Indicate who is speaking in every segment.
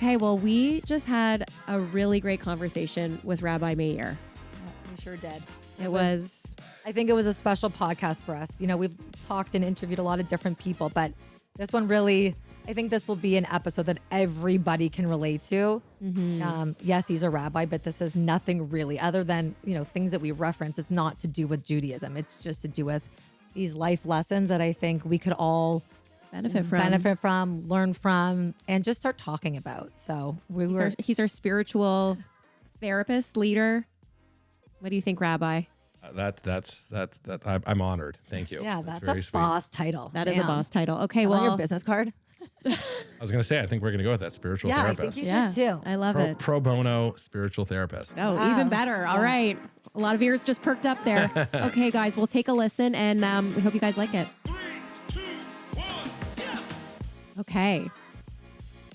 Speaker 1: Okay, well, we just had a really great conversation with Rabbi Meir.
Speaker 2: We sure did.
Speaker 1: I
Speaker 2: think it was a special podcast for us. You know, we've talked and interviewed a lot of different people, but this one really, I think this will be an episode that everybody can relate to. Yes, he's a rabbi, but this has nothing really other than, you know, things that we reference. It's not to do with Judaism. It's just to do with these life lessons that I think we could all benefit from, learn from, and just start talking about. So
Speaker 1: he's our spiritual therapist, leader. What do you think, Rabbi?
Speaker 3: I'm honored. Thank you.
Speaker 2: Yeah, that's
Speaker 3: very
Speaker 2: a
Speaker 3: sweet.
Speaker 2: boss title.
Speaker 1: That is a boss title. Okay,
Speaker 2: On your
Speaker 1: well,
Speaker 2: business card.
Speaker 3: I was going to say, I think we're going to go with that spiritual
Speaker 2: Yeah, I
Speaker 3: therapist.
Speaker 2: think you should too.
Speaker 1: I love it.
Speaker 3: Pro bono spiritual therapist.
Speaker 1: Oh,
Speaker 2: Wow.
Speaker 1: even better. All right. A lot of ears just perked up there. Okay, guys, we'll take a listen and we hope you guys like it.
Speaker 4: 3, 2, 1, yeah!
Speaker 1: Okay.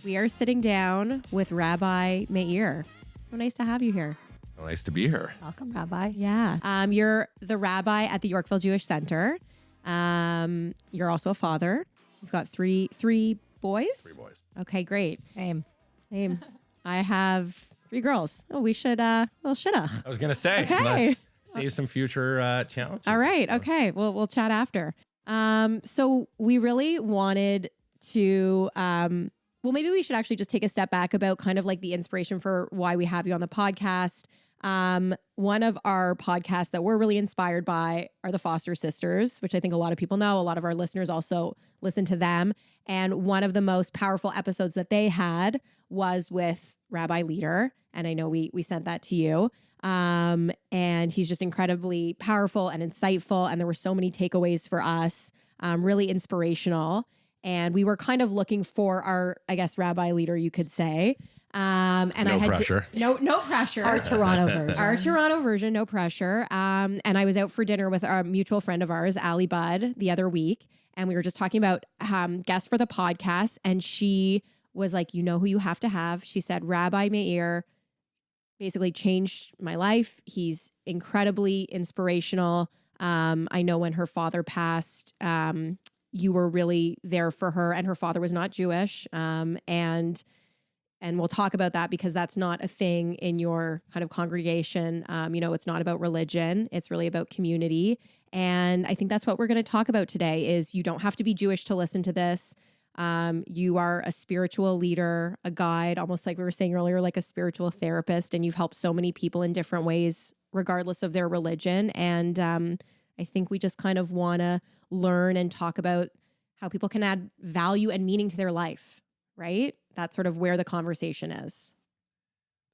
Speaker 1: We are sitting down with Rabbi Meir. So nice to have you here.
Speaker 3: Well, nice to be here.
Speaker 2: Welcome, Rabbi.
Speaker 1: Yeah. You're the rabbi at the Yorkville Jewish Centre. You're also a father. You've got three boys?
Speaker 3: 3 boys.
Speaker 1: Okay, great.
Speaker 2: Same.
Speaker 1: I have 3 girls. Oh, we should, shidduch.
Speaker 3: I was going to say,
Speaker 1: Okay.
Speaker 3: let's save some future challenges.
Speaker 1: All right. Okay. We'll chat after. So we really wanted to, well, maybe we should actually just take a step back about kind of like the inspiration for why we have you on the podcast. One of our podcasts that we're really inspired by are the Foster Sisters, which I think a lot of people know. A lot of our listeners also listen to them. And one of the most powerful episodes that they had was with Rabbi Leader. And I know we sent that to you. And he's just incredibly powerful and insightful. And there were so many takeaways for us, really inspirational. And we were kind of looking for our, I guess, Rabbi Leader, you could say. And
Speaker 3: No
Speaker 1: I had
Speaker 3: pressure.
Speaker 1: no pressure.
Speaker 2: Our Toronto version.
Speaker 1: Our Toronto version, no pressure. And I was out for dinner with a mutual friend of ours, Ali Budd, the other week. And we were just talking about guests for the podcast. And she was like, you know who you have to have? She said, Rabbi Meir basically changed my life. He's incredibly inspirational. I know when her father passed, you were really there for her, and her father was not Jewish. And we'll talk about that because that's not a thing in your kind of congregation. It's not about religion. It's really about community. And I think that's what we're going to talk about today is you don't have to be Jewish to listen to this. You are a spiritual leader, a guide, almost like we were saying earlier, like a spiritual therapist, and you've helped so many people in different ways, regardless of their religion. And I think we just kind of want to learn and talk about how people can add value and meaning to their life, right? That's sort of where the conversation is.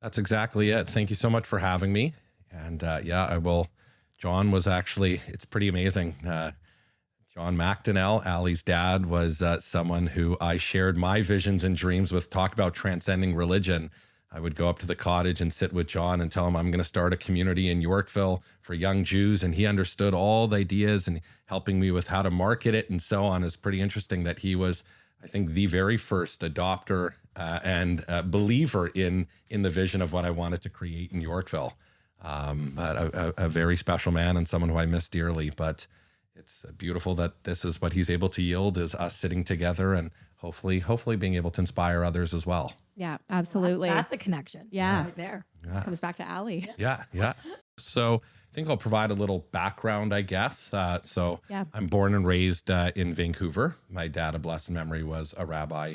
Speaker 3: That's exactly it. Thank you so much for having me. And I will. John was actually, it's pretty amazing. John McDonnell, Ali's dad, was someone who I shared my visions and dreams with, talk about transcending religion. I would go up to the cottage and sit with John and tell him I'm going to start a community in Yorkville for young Jews. And he understood all the ideas and helping me with how to market it and so on. It's pretty interesting that he was, I think, the very first adopter and believer in the vision of what I wanted to create in Yorkville. But a very special man and someone who I miss dearly. But it's beautiful that this is what he's able to yield, is us sitting together and hopefully being able to inspire others as well.
Speaker 1: Yeah, absolutely.
Speaker 2: That's a connection.
Speaker 1: Yeah.
Speaker 2: Right there.
Speaker 1: This comes back to Ali.
Speaker 3: Yeah. So I think I'll provide a little background, I guess. I'm born and raised in Vancouver. My dad, of blessed memory, was a rabbi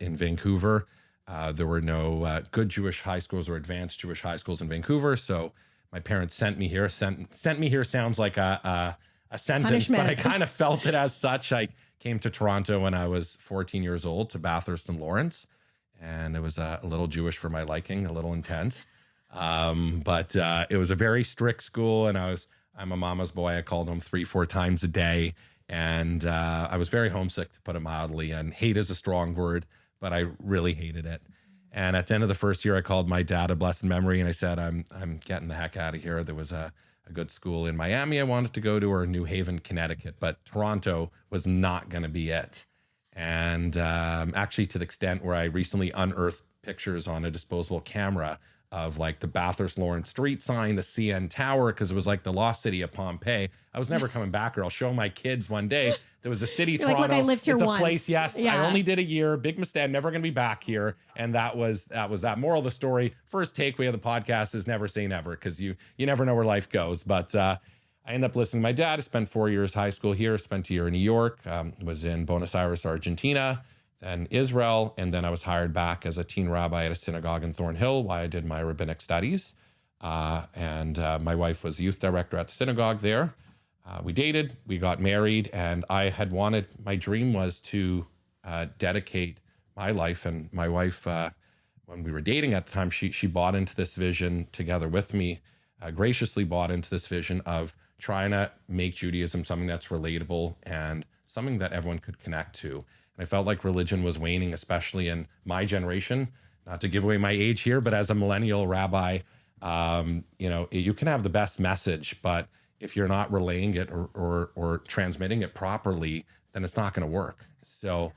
Speaker 3: in Vancouver. There were no good Jewish high schools or advanced Jewish high schools in Vancouver. So my parents sent me here. Sent me here sounds like a sentence,
Speaker 1: Punishment.
Speaker 3: but I kind of felt it as such. I came to Toronto when I was 14 years old, to Bathurst and Lawrence. And it was a little Jewish for my liking, a little intense. But it was a very strict school, and I'm a mama's boy. I called home 3-4 times a day. And I was very homesick, to put it mildly, and hate is a strong word, but I really hated it. And at the end of the first year, I called my dad, of blessed memory, and I said, I'm getting the heck out of here. There was a good school in Miami I wanted to go to, or New Haven, Connecticut, but Toronto was not going to be it. And actually, to the extent where I recently unearthed pictures on a disposable camera of like the Bathurst Lawrence street sign, the CN Tower, because it was like the lost city of Pompeii. I was never coming back, or I'll show my kids one day there was a city,
Speaker 1: You're like,
Speaker 3: Toronto.
Speaker 1: look, I lived here
Speaker 3: it's a
Speaker 1: once.
Speaker 3: place, yes. I
Speaker 1: Yeah.
Speaker 3: only did a year. Big mistake. I'm never going to be back here. And that was that. Moral of the story. First takeaway of the podcast is never say never, because you never know where life goes. But I ended up listening to my dad. I spent 4 years high school here, spent a year in New York, was in Buenos Aires, Argentina, then Israel. And then I was hired back as a teen rabbi at a synagogue in Thornhill while I did my rabbinic studies. And my wife was youth director at the synagogue there. We dated, we got married, and my dream was to dedicate my life, and my wife, when we were dating at the time, she bought into this vision together with me, graciously bought into this vision of trying to make Judaism something that's relatable and something that everyone could connect to. And I felt like religion was waning, especially in my generation. Not to give away my age here, but as a millennial rabbi, you can have the best message, but if you're not relaying it or transmitting it properly, then it's not going to work. So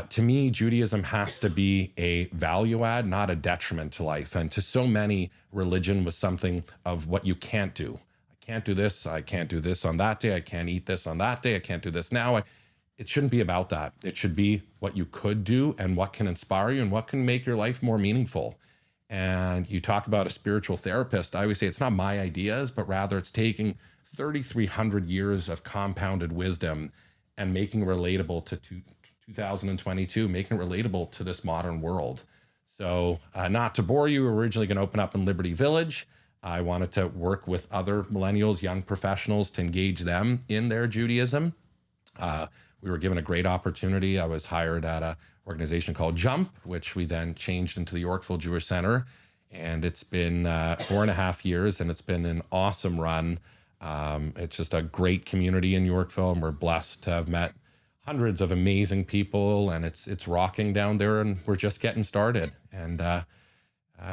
Speaker 3: to me, Judaism has to be a value add, not a detriment to life. And to so many, religion was something of what you can't do. I can't do this. I can't do this on that day. I can't eat this on that day. I can't do this now. It shouldn't be about that. It should be what you could do and what can inspire you and what can make your life more meaningful. And you talk about a spiritual therapist. I always say it's not my ideas, but rather it's taking 3,300 years of compounded wisdom and making it relatable to 2022, making it relatable to this modern world. So not to bore you, we were originally going to open up in Liberty Village. I wanted to work with other millennials, young professionals, to engage them in their Judaism. We were given a great opportunity. I was hired at an organization called Jump, which we then changed into the Yorkville Jewish Centre. And it's been 4.5 years, and it's been an awesome run. It's just a great community in Yorkville, and we're blessed to have met hundreds of amazing people, and it's rocking down there, and we're just getting started. And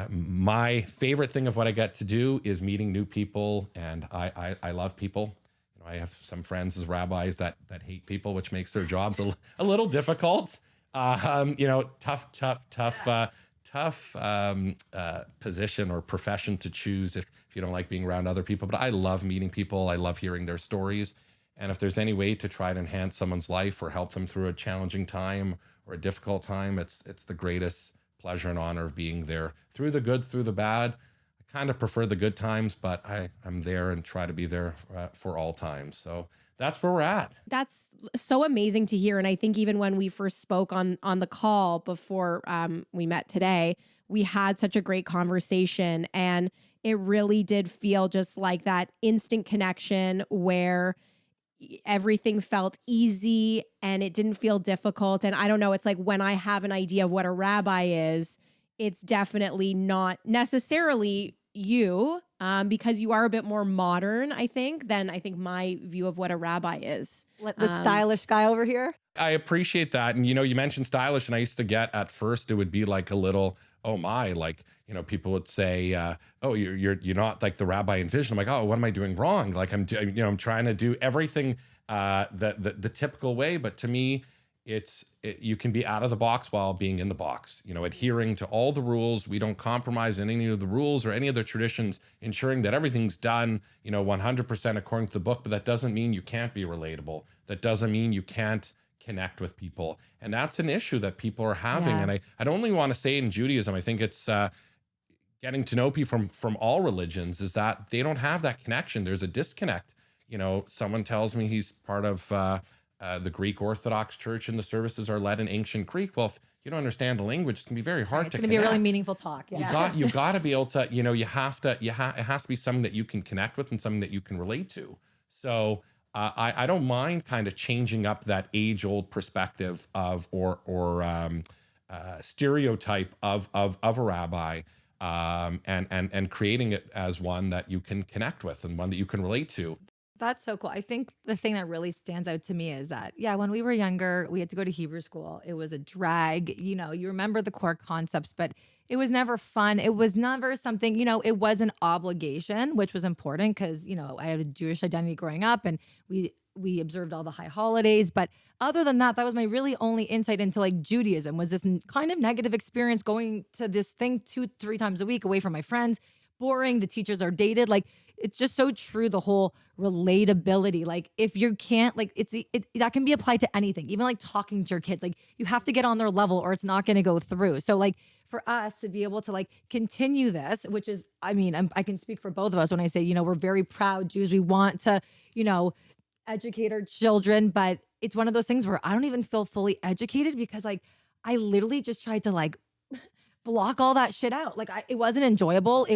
Speaker 3: my favorite thing of what I get to do is meeting new people, and I love people. I have some friends as rabbis that hate people, which makes their jobs a little difficult. Tough position or profession to choose if you don't like being around other people. But I love meeting people. I love hearing their stories. And if there's any way to try to enhance someone's life or help them through a challenging time or a difficult time, it's the greatest pleasure and honor of being there through the good, through the bad. Kind of prefer the good times, but I'm there and try to be there for all times. So that's where we're at.
Speaker 1: That's so amazing to hear. And I think even when we first spoke on the call before we met today, we had such a great conversation, and it really did feel just like that instant connection where everything felt easy and it didn't feel difficult. And I don't know, it's like when I have an idea of what a rabbi is, it's definitely not necessarily you, because you are a bit more modern, I think, than I think my view of what a rabbi is.
Speaker 2: The stylish guy over here.
Speaker 3: I appreciate that. And, you mentioned stylish, and I used to get at first, it would be like a little, oh my, like, people would say, oh, you're not like the rabbi envisioned. I'm like, oh, what am I doing wrong? Like I'm trying to do everything the typical way. But to me, you can be out of the box while being in the box, adhering to all the rules. We don't compromise in any of the rules or any of the traditions, ensuring that everything's done, 100% according to the book. But that doesn't mean you can't be relatable. That doesn't mean you can't connect with people. And that's an issue that people are having.
Speaker 2: Yeah.
Speaker 3: And I don't only want to say in Judaism, I think it's getting to know people from all religions, is that they don't have that connection. There's a disconnect. Someone tells me he's part of the Greek Orthodox Church and the services are led in ancient Greek. Well, if you don't understand the language, it's gonna be very hard to connect.
Speaker 2: It's gonna be a really meaningful talk. Yeah.
Speaker 3: You got to be able to, it has to be something that you can connect with and something that you can relate to. So I don't mind kind of changing up that age-old perspective of or stereotype of a rabbi, and creating it as one that you can connect with and one that you can relate to.
Speaker 2: That's so cool. I think the thing that really stands out to me is that, when we were younger, we had to go to Hebrew school. It was a drag. You remember the core concepts, but it was never fun. It was never something, it was an obligation, which was important because, I had a Jewish identity growing up, and we observed all the high holidays. But other than that, that was my really only insight into like Judaism, was this kind of negative experience going to this thing 2-3 times a week away from my friends. Boring. The teachers are dated. Like, it's just so true. The whole relatability, like if you can't, like that can be applied to anything, even like talking to your kids, like you have to get on their level or it's not going to go through. So like for us to be able to like continue this, which is, I mean, I can speak for both of us when I say, you know, we're very proud Jews. We want to, you know, educate our children, but it's one of those things where I don't even feel fully educated because like I literally just tried to like block all that shit out. Like it wasn't enjoyable.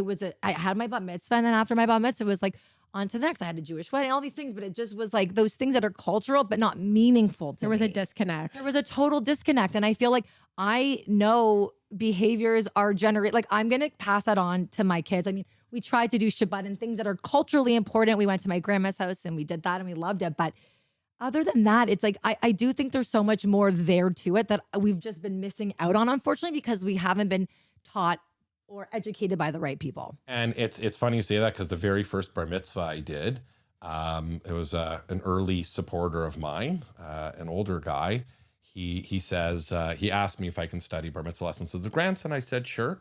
Speaker 2: I had my bat mitzvah, and then after my bat mitzvah, it was like on to the next. I had a Jewish wedding, all these things, but it just was like those things that are cultural but not meaningful to me.
Speaker 1: There was a disconnect.
Speaker 2: There was a total disconnect, and I feel like I know behaviors are generated. Like I'm gonna pass that on to my kids. I mean, we tried to do Shabbat and things that are culturally important. We went to my grandma's house and we did that and we loved it, but other than that, it's like, I do think there's so much more there to it that we've just been missing out on, unfortunately, because we haven't been taught or educated by the right people.
Speaker 3: And it's funny you say that because the very first bar mitzvah I did, it was an early supporter of mine, an older guy. He says, he asked me if I can study bar mitzvah lessons with his grandson. I said, sure.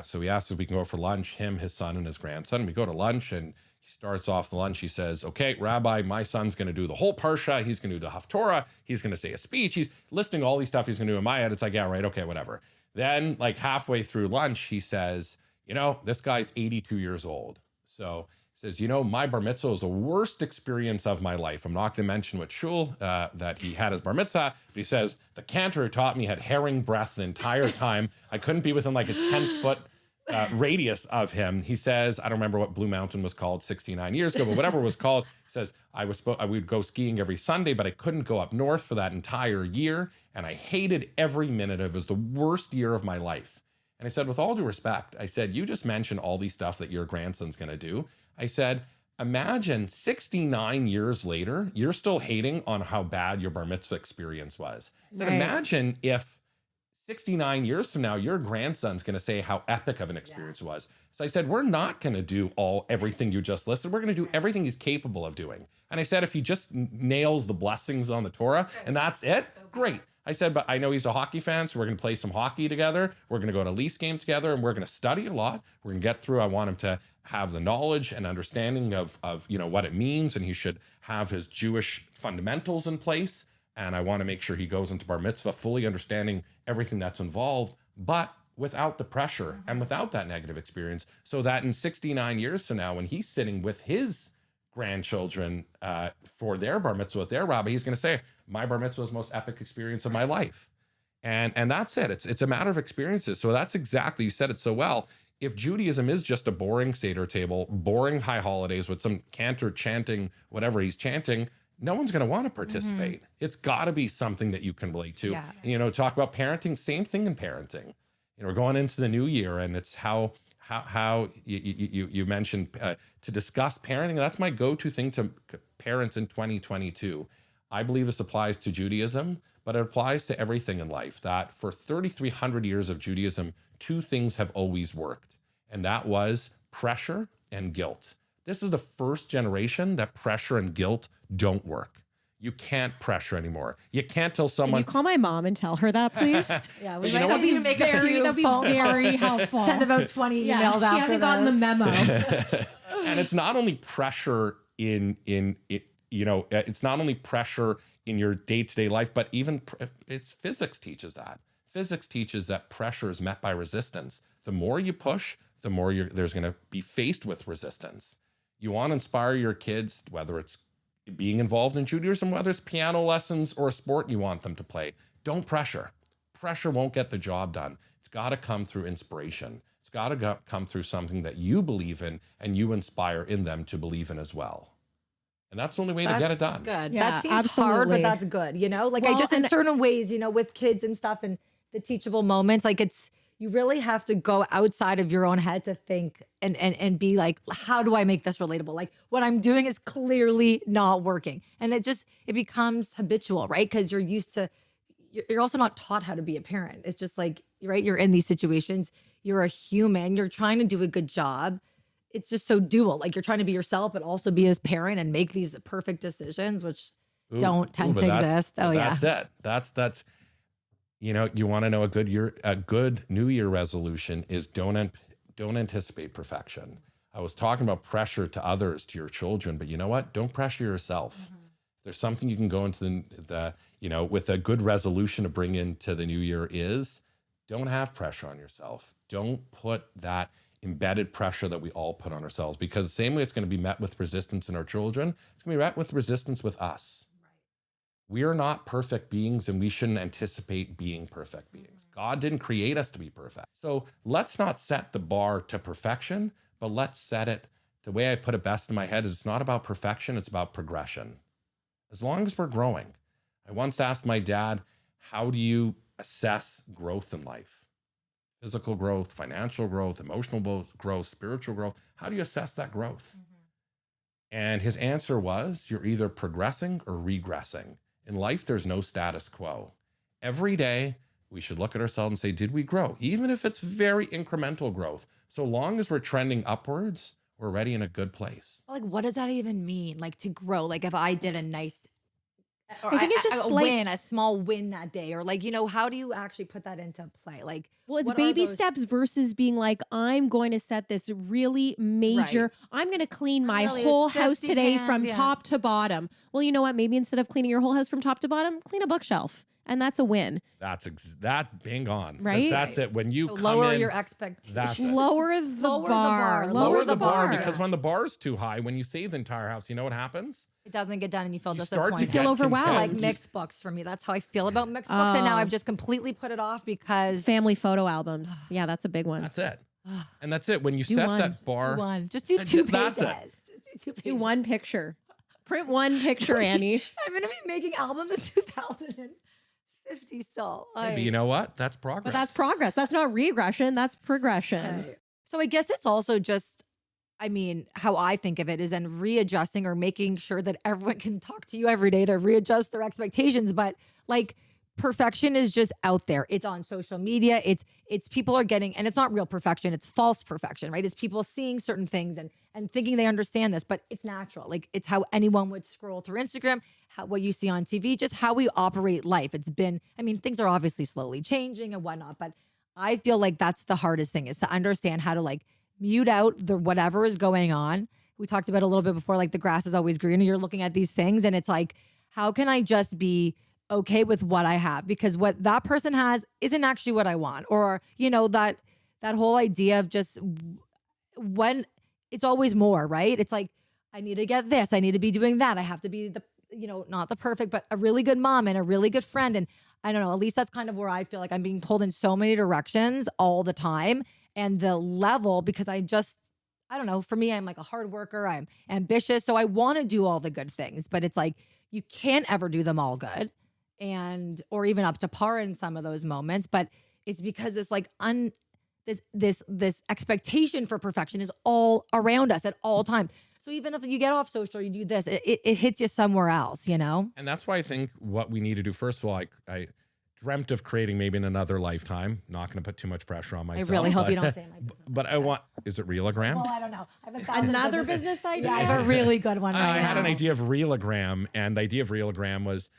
Speaker 3: So he asked if we can go for lunch, him, his son, and his grandson. We go to lunch and he starts off the lunch. He says, okay, Rabbi, my son's going to do the whole Parsha. He's going to do the Haftorah. He's going to say a speech. He's listing all these stuff he's going to do in my head. It's like, yeah, right. Okay, whatever. Then like halfway through lunch, he says, you know, this guy's 82 years old. So he says, you know, my bar mitzvah was the worst experience of my life. I'm not going to mention what shul that he had his bar mitzvah, but he says, the cantor who taught me had herring breath the entire time. I couldn't be within like a 10-foot radius of him. He says, I don't remember what Blue Mountain was called 69 years ago, but whatever it was called, he says, I would go skiing every Sunday, but I couldn't go up north for that entire year. And I hated every minute of it. It was the worst year of my life. And I said, with all due respect, I said, you just mentioned all these stuff that your grandson's going to do. I said, imagine 69 years later, you're still hating on how bad your bar mitzvah experience was. I said, imagine if 69 years from now, your grandson's going to say how epic of an experience it was. So I said, we're not going to do everything you just listed. We're going to do everything he's capable of doing. And I said, if he just nails the blessings on the Torah and that's it, great. I said, but I know he's a hockey fan, so we're going to play some hockey together. We're going to go to a Leafs game together, and we're going to study a lot. We're going to get through. I want him to have the knowledge and understanding of you know what it means, and he should have his Jewish fundamentals in place. And I want to make sure he goes into bar mitzvah fully understanding everything that's involved, but without the pressure and without that negative experience, so that in 69 years from now, when he's sitting with his grandchildren for their bar mitzvah with their rabbi, he's going to say, my bar mitzvah was the most epic experience of my life. And that's it. It's a matter of experiences. So that's exactly, you said it so well. If Judaism is just a boring Seder table, boring high holidays with some cantor chanting whatever he's chanting, no one's going to want to participate. It's got to be something that you can relate to.
Speaker 2: Yeah.
Speaker 3: And, you know, talk about parenting, same thing in parenting. You know, we're going into the new year, and it's how you mentioned to discuss parenting. That's my go-to thing to parents in 2022. I believe this applies to Judaism, but it applies to everything in life. That for 3,300 years of Judaism, two things have always worked, and that was pressure and guilt. This is the first generation that pressure and guilt don't work. You can't pressure anymore. You can't tell someone.
Speaker 1: Can you call my mom and tell her that, please?
Speaker 2: Yeah, we
Speaker 3: You
Speaker 2: might
Speaker 3: know
Speaker 2: have
Speaker 3: what?
Speaker 2: to make a few
Speaker 1: That'd be
Speaker 2: phone
Speaker 1: very
Speaker 2: calls.
Speaker 1: helpful.
Speaker 2: Send about 20
Speaker 1: Yeah,
Speaker 2: emails
Speaker 1: she
Speaker 2: after
Speaker 1: hasn't gotten the
Speaker 2: this.
Speaker 1: memo.
Speaker 3: And it's not only pressure in it, you know, it's not only pressure in your day-to-day life, but even it's physics teaches that. Physics teaches that pressure is met by resistance. The more you push, the more there's going to be faced with resistance. You want to inspire your kids, whether it's being involved in Judaism, whether it's piano lessons or a sport you want them to play. Don't pressure. Pressure won't get the job done. It's got to come through inspiration. It's got to come through something that you believe in and you inspire in them to believe in as well. And that's the only way to get it done.
Speaker 2: Good.
Speaker 1: Yeah,
Speaker 2: that seems
Speaker 1: absolutely.
Speaker 2: hard, but that's good. You know, like
Speaker 1: Well,
Speaker 2: I just in
Speaker 1: and-
Speaker 2: certain ways, you know, with kids and stuff and the teachable moments, like you really have to go outside of your own head to think and be like, how do I make this relatable? Like what I'm doing is clearly not working. And it becomes habitual, right? Because you're also not taught how to be a parent. It's just like, right, you're in these situations, you're a human, you're trying to do a good job. It's just so dual. Like you're trying to be yourself, but also be his parent and make these perfect decisions, which don't tend to exist. Oh yeah.
Speaker 3: That's it. That's, you know, you want to know a good New Year resolution is don't anticipate perfection. I was talking about pressure to others, to your children, but you know what? Don't pressure yourself. If there's something you can go into the with a good resolution to bring into the new year is don't have pressure on yourself. Don't put that embedded pressure that we all put on ourselves, because the same way it's going to be met with resistance in our children, it's going to be met with resistance with us. We are not perfect beings, and we shouldn't anticipate being perfect beings. God didn't create us to be perfect. So let's not set the bar to perfection, but let's set it, the way I put it best in my head is it's not about perfection, it's about progression. As long as we're growing. I once asked my dad, how do you assess growth in life? Physical growth, financial growth, emotional growth, spiritual growth. How do you assess that growth? And his answer was, you're either progressing or regressing. In life, there's no status quo. Every day, we should look at ourselves and say, did we grow? Even if it's very incremental growth. So long as we're trending upwards, we're already in a good place.
Speaker 2: Like, what does that even mean? Like, to grow? Like, if I did a nice, or
Speaker 1: I think it's just
Speaker 2: a
Speaker 1: like-
Speaker 2: win, a small win that day, or like, how do you actually put that into play? Like,
Speaker 1: Well, it's
Speaker 2: what are
Speaker 1: baby
Speaker 2: those-
Speaker 1: steps versus being like, I'm going to set this really major,
Speaker 2: Right.
Speaker 1: I'm going to clean my
Speaker 2: Really,
Speaker 1: whole
Speaker 2: it's
Speaker 1: house
Speaker 2: 50
Speaker 1: today
Speaker 2: pans,
Speaker 1: from
Speaker 2: yeah.
Speaker 1: top to bottom. Well, you know what? Maybe instead of cleaning your whole house from top to bottom, clean a bookshelf. And that's a win.
Speaker 3: That's that bang on. 'Cause
Speaker 1: Right?
Speaker 3: That's it. When you
Speaker 2: So
Speaker 3: come
Speaker 2: lower
Speaker 3: in,
Speaker 2: your expectations.
Speaker 3: that's it.
Speaker 1: Lower the
Speaker 2: Lower the
Speaker 1: bar.
Speaker 2: bar.
Speaker 3: Lower the bar,
Speaker 1: bar.
Speaker 3: because when the bar's too high, when you save the entire house, you know what happens?
Speaker 2: It doesn't get done, and you feel
Speaker 3: You start to
Speaker 2: disappointed.
Speaker 3: get
Speaker 1: feel overwhelmed.
Speaker 2: Like
Speaker 3: content.
Speaker 2: mixed books for me. That's how I feel about mixed books, and now
Speaker 1: Oh.
Speaker 2: I've just completely put it off because
Speaker 1: Family photo albums. Yeah, that's a big one.
Speaker 3: That's it. And that's it. When you
Speaker 1: Do
Speaker 3: set
Speaker 1: one.
Speaker 3: that bar,
Speaker 2: one. Just do
Speaker 3: And
Speaker 2: 2
Speaker 3: that's
Speaker 2: pages.
Speaker 3: it.
Speaker 2: Just do 2 pages.
Speaker 1: Do one picture. Print one picture, Annie.
Speaker 2: I'm gonna be making albums in 2050 still.
Speaker 3: but you know what? That's progress.
Speaker 1: But that's progress. That's not regression. That's progression.
Speaker 2: So I guess it's also just, I mean, how I think of it is in readjusting or making sure that everyone can talk to you every day to readjust their expectations. But like, perfection is just out there. It's on social media. It's people are getting, and it's not real perfection. It's false perfection, right? It's people seeing certain things and thinking they understand this, but it's natural. Like, it's how anyone would scroll through Instagram, what you see on TV, just how we operate life. It's been, I mean, things are obviously slowly changing and whatnot, but I feel like that's the hardest thing, is to understand how to like mute out the whatever is going on. We talked about a little bit before, like the grass is always greener. You're looking at these things and it's like, how can I just be okay with what I have? Because what that person has isn't actually what I want. Or, that whole idea of just when it's always more, right? It's like, I need to get this. I need to be doing that. I have to be the, not the perfect, but a really good mom and a really good friend. And I don't know, at least that's kind of where I feel like I'm being pulled in so many directions all the time. And the level, because I don't know, for me, I'm like a hard worker. I'm ambitious. So I want to do all the good things, but it's like, you can't ever do them all good or even up to par in some of those moments. But it's because it's like this expectation for perfection is all around us at all times. So even if you get off social, you do this, it hits you somewhere else,
Speaker 3: And that's why I think what we need to do, first of all, I dreamt of creating maybe in another lifetime. Not going to put too much pressure on myself.
Speaker 2: I really hope
Speaker 3: but-
Speaker 2: you don't say my business.
Speaker 3: But I want, is it Reelagram?
Speaker 2: Well, I don't know. I have a thousand
Speaker 1: Another
Speaker 2: businesses.
Speaker 1: business idea.
Speaker 2: Yeah, I have a really good one right
Speaker 3: I
Speaker 2: now.
Speaker 3: had an idea of Reelagram, and the idea of Reelagram was,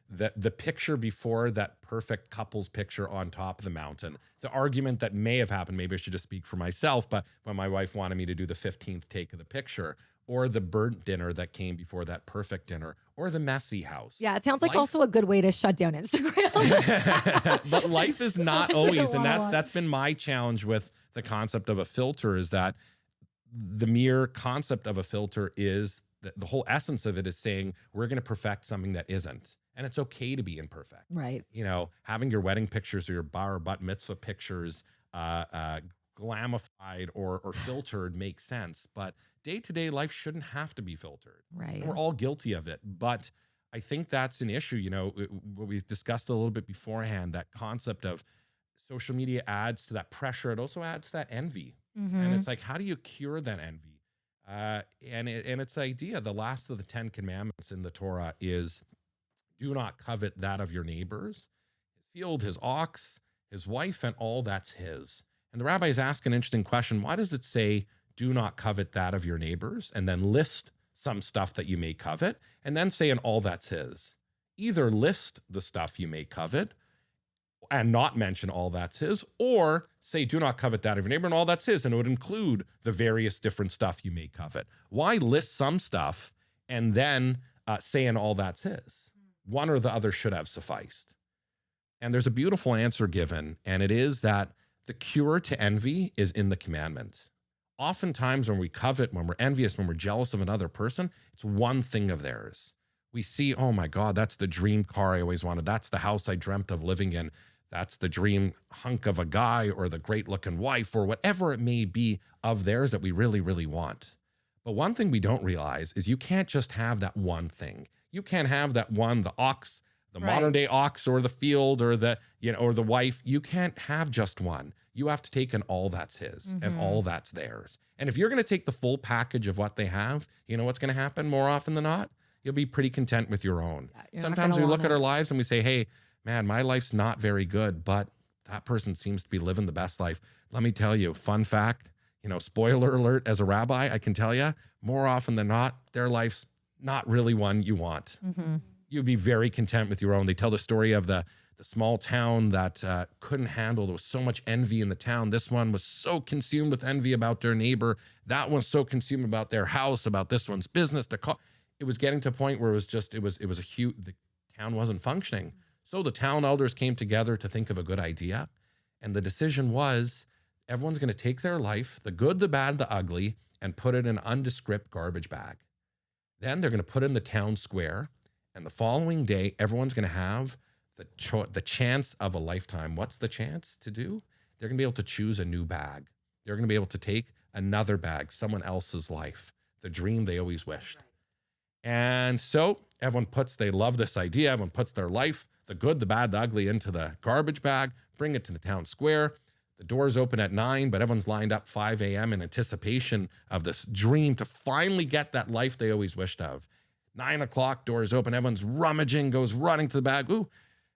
Speaker 3: the picture before that perfect couple's picture on top of the mountain. The argument that may have happened, maybe I should just speak for myself, but when my wife wanted me to do the 15th take of the picture, or the burnt dinner that came before that perfect dinner, or the messy house.
Speaker 2: Yeah, it sounds like
Speaker 3: Life-
Speaker 2: also a good way to shut down Instagram.
Speaker 3: But life is not
Speaker 2: That's a
Speaker 3: always, and
Speaker 2: long one.
Speaker 3: that's been my challenge with the concept of a filter, is that the mere concept of a filter is the whole essence of it is saying we're going to perfect something that isn't, and it's okay to be imperfect.
Speaker 2: Right.
Speaker 3: Having your wedding pictures or your bar or bat mitzvah pictures glamified or filtered makes sense, but day-to-day life shouldn't have to be filtered.
Speaker 2: Right.
Speaker 3: And we're all guilty of it, but I think that's an issue. What we discussed a little bit beforehand, that concept of social media adds to that pressure. It also adds to that envy. And it's like, how do you cure that envy? And it's the idea, the last of the 10 commandments in the Torah is, do not covet that of your neighbors, his field, his ox, his wife, and all that's his. And the rabbis ask an interesting question. Why does it say, do not covet that of your neighbors, and then list some stuff that you may covet, and then say, and all that's his? Either list the stuff you may covet and not mention all that's his, or say, do not covet that of your neighbor and all that's his, and it would include the various different stuff you may covet. Why list some stuff and then say, and all that's his? One or the other should have sufficed. And there's a beautiful answer given, and it is that the cure to envy is in the commandment. Oftentimes when we covet, when we're envious, when we're jealous of another person, it's one thing of theirs. We see, oh my God, that's the dream car I always wanted. That's the house I dreamt of living in. That's the dream hunk of a guy or the great looking wife or whatever it may be of theirs that we really, really want. But one thing we don't realize is you can't just have that one thing. You can't have that one, the ox, the modern day ox or the field or the, or the wife. You can't have just one. You have to take an all that's his and all that's theirs. And if you're going to take the full package of what they have, you know what's going to happen more often than not? You'll be pretty content with your own. Yeah, sometimes we look at our lives and we say, hey, man, my life's not very good, but that person seems to be living the best life. Let me tell you, fun fact, spoiler alert, as a rabbi, I can tell you more often than not, their life's not really one you want. You'd be very content with your own. They tell the story of the small town that couldn't handle, there was so much envy in the town. This one was so consumed with envy about their neighbor. That one's so consumed about their house, about this one's business. It was getting to a point where it was a huge, the town wasn't functioning. So the town elders came together to think of a good idea. And the decision was, everyone's going to take their life, the good, the bad, the ugly, and put it in an undescript garbage bag. Then they're going to put it in the town square. And the following day, everyone's going to have the chance of a lifetime. What's the chance to do? They're going to be able to choose a new bag. They're going to be able to take another bag, someone else's life, the dream they always wished. And so they love this idea. Everyone puts their life, the good, the bad, the ugly, into the garbage bag, bring it to the town square. The doors open at 9, but everyone's lined up 5 a.m. in anticipation of this dream to finally get that life they always wished of. 9 o'clock, doors open, everyone's rummaging, goes running to the bag. Ooh,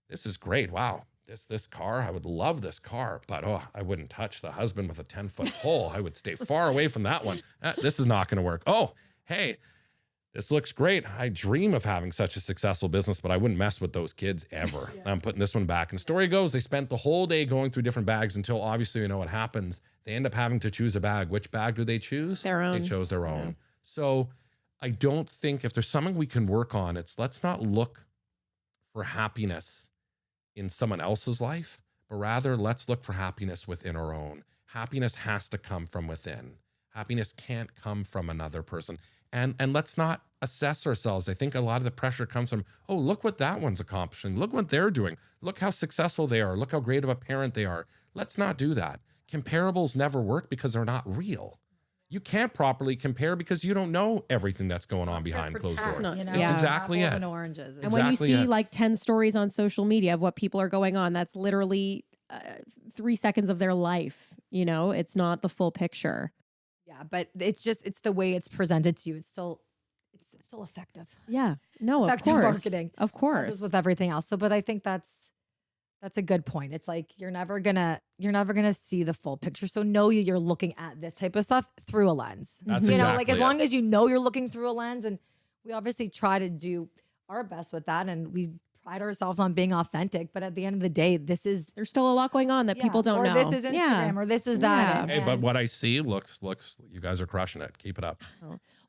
Speaker 3: this is great. Wow. This car, I would love this car, but I wouldn't touch the husband with a 10-foot pole. I would stay far away from that one. This is not going to work. Oh, hey, this looks great. I dream of having such a successful business, but I wouldn't mess with those kids ever. Yeah. I'm putting this one back. And the story goes, they spent the whole day going through different bags until obviously, what happens. They end up having to choose a bag. Which bag do they choose?
Speaker 1: Their own.
Speaker 3: They chose their own. So I don't think if there's something we can work on, let's not look for happiness in someone else's life, but rather let's look for happiness within our own. Happiness has to come from within. Happiness can't come from another person. And let's not assess ourselves. I think a lot of the pressure comes from, oh, look what that one's accomplishing. Look what they're doing. Look how successful they are. Look how great of a parent they are. Let's not do that. Comparables never work because they're not real. You can't properly compare because you don't know everything that's going on behind closed doors.
Speaker 1: That's
Speaker 3: exactly it.
Speaker 2: And oranges.
Speaker 1: And when you see like 10 stories on social media of what people are going on, that's literally 3 seconds of their life. It's not the full picture.
Speaker 2: Yeah, but it's the way it's presented to you. It's still effective.
Speaker 1: Yeah. No,
Speaker 2: effective
Speaker 1: of course.
Speaker 2: Marketing.
Speaker 1: Of course.
Speaker 2: Just with everything else. So, but I think that's a good point. It's like you're never gonna see the full picture. So know you're looking at this type of stuff through a lens.
Speaker 3: That's exactly
Speaker 2: like as long as you're looking through a lens, and we obviously try to do our best with that, and we pride ourselves on being authentic. But at the end of the day, there's
Speaker 1: still a lot going on that people don't know.
Speaker 2: Or this is Instagram, or this is that.
Speaker 3: Hey, but what I see looks, you guys are crushing it. Keep it up.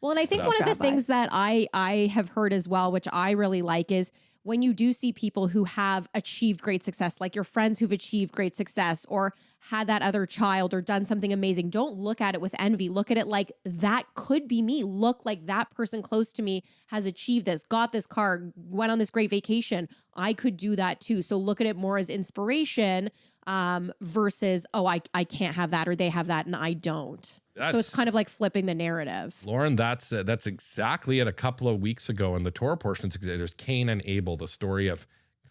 Speaker 1: Well, and I think one of the things that I have heard as well, which I really like, is when you do see people who have achieved great success, like your friends who've achieved great success or had that other child or done something amazing, don't look at it with envy. Look at it like that could be me. Look, like that person close to me has achieved this, got this car, went on this great vacation. I could do that too. So look at it more as inspiration versus, oh, I can't have that or they have that and I don't. So it's kind of like flipping the narrative.
Speaker 3: Lauren, that's exactly it. A couple of weeks ago in the Torah portions, there's Cain and Abel, the story of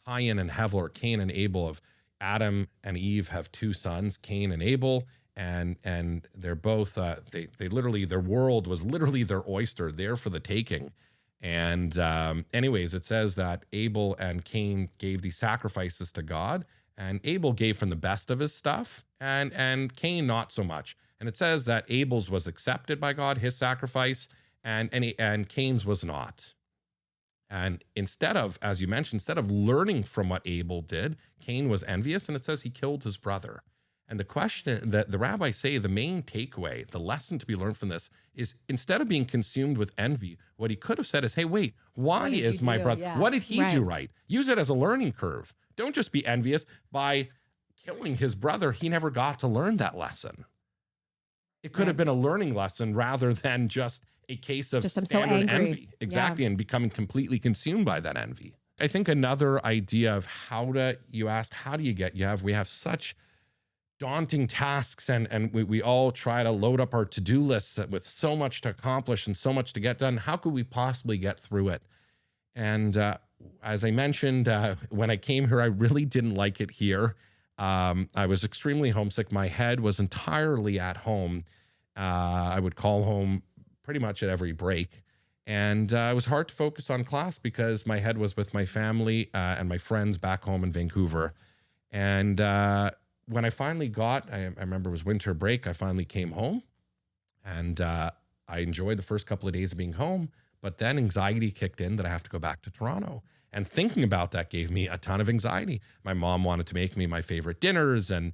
Speaker 3: Cain and Hevel, or Cain and Abel, of Adam and Eve have 2 sons, Cain and Abel, and they're both, they literally, their world was literally their oyster, there for the taking. And anyways, it says that Abel and Cain gave these sacrifices to God, and Abel gave from the best of his stuff, and Cain not so much. And it says that Abel's was accepted by God, his sacrifice, and Cain's was not. And instead of, as you mentioned, instead of learning from what Abel did, Cain was envious, and it says he killed his brother. And the question that the rabbis say, the main takeaway, the lesson to be learned from this is, instead of being consumed with envy, what he could have said is, hey, wait, why
Speaker 2: What did
Speaker 3: is
Speaker 2: you
Speaker 3: my
Speaker 2: do?
Speaker 3: brother,
Speaker 2: Yeah.
Speaker 3: what did he
Speaker 1: Right.
Speaker 3: do right? Use it as a learning curve. Don't just be envious by killing his brother. He never got to learn that lesson. It could have been a learning lesson rather than just a case of
Speaker 1: Just I'm so
Speaker 3: standard
Speaker 1: angry.
Speaker 3: envy. Exactly. And becoming completely consumed by that envy. I think another idea of you asked, how do you get, we have such daunting tasks, and we all try to load up our to-do lists with so much to accomplish and so much to get done. How could we possibly get through it? And as I mentioned, when I came here, I really didn't like it here. I was extremely homesick. My head was entirely at home. I would call home pretty much at every break. And it was hard to focus on class because my head was with my family and my friends back home in Vancouver. And when I finally I remember it was winter break, I finally came home. And I enjoyed the first couple of days of being home. But then anxiety kicked in that I have to go back to Toronto. And thinking about that gave me a ton of anxiety. My mom wanted to make me my favorite dinners and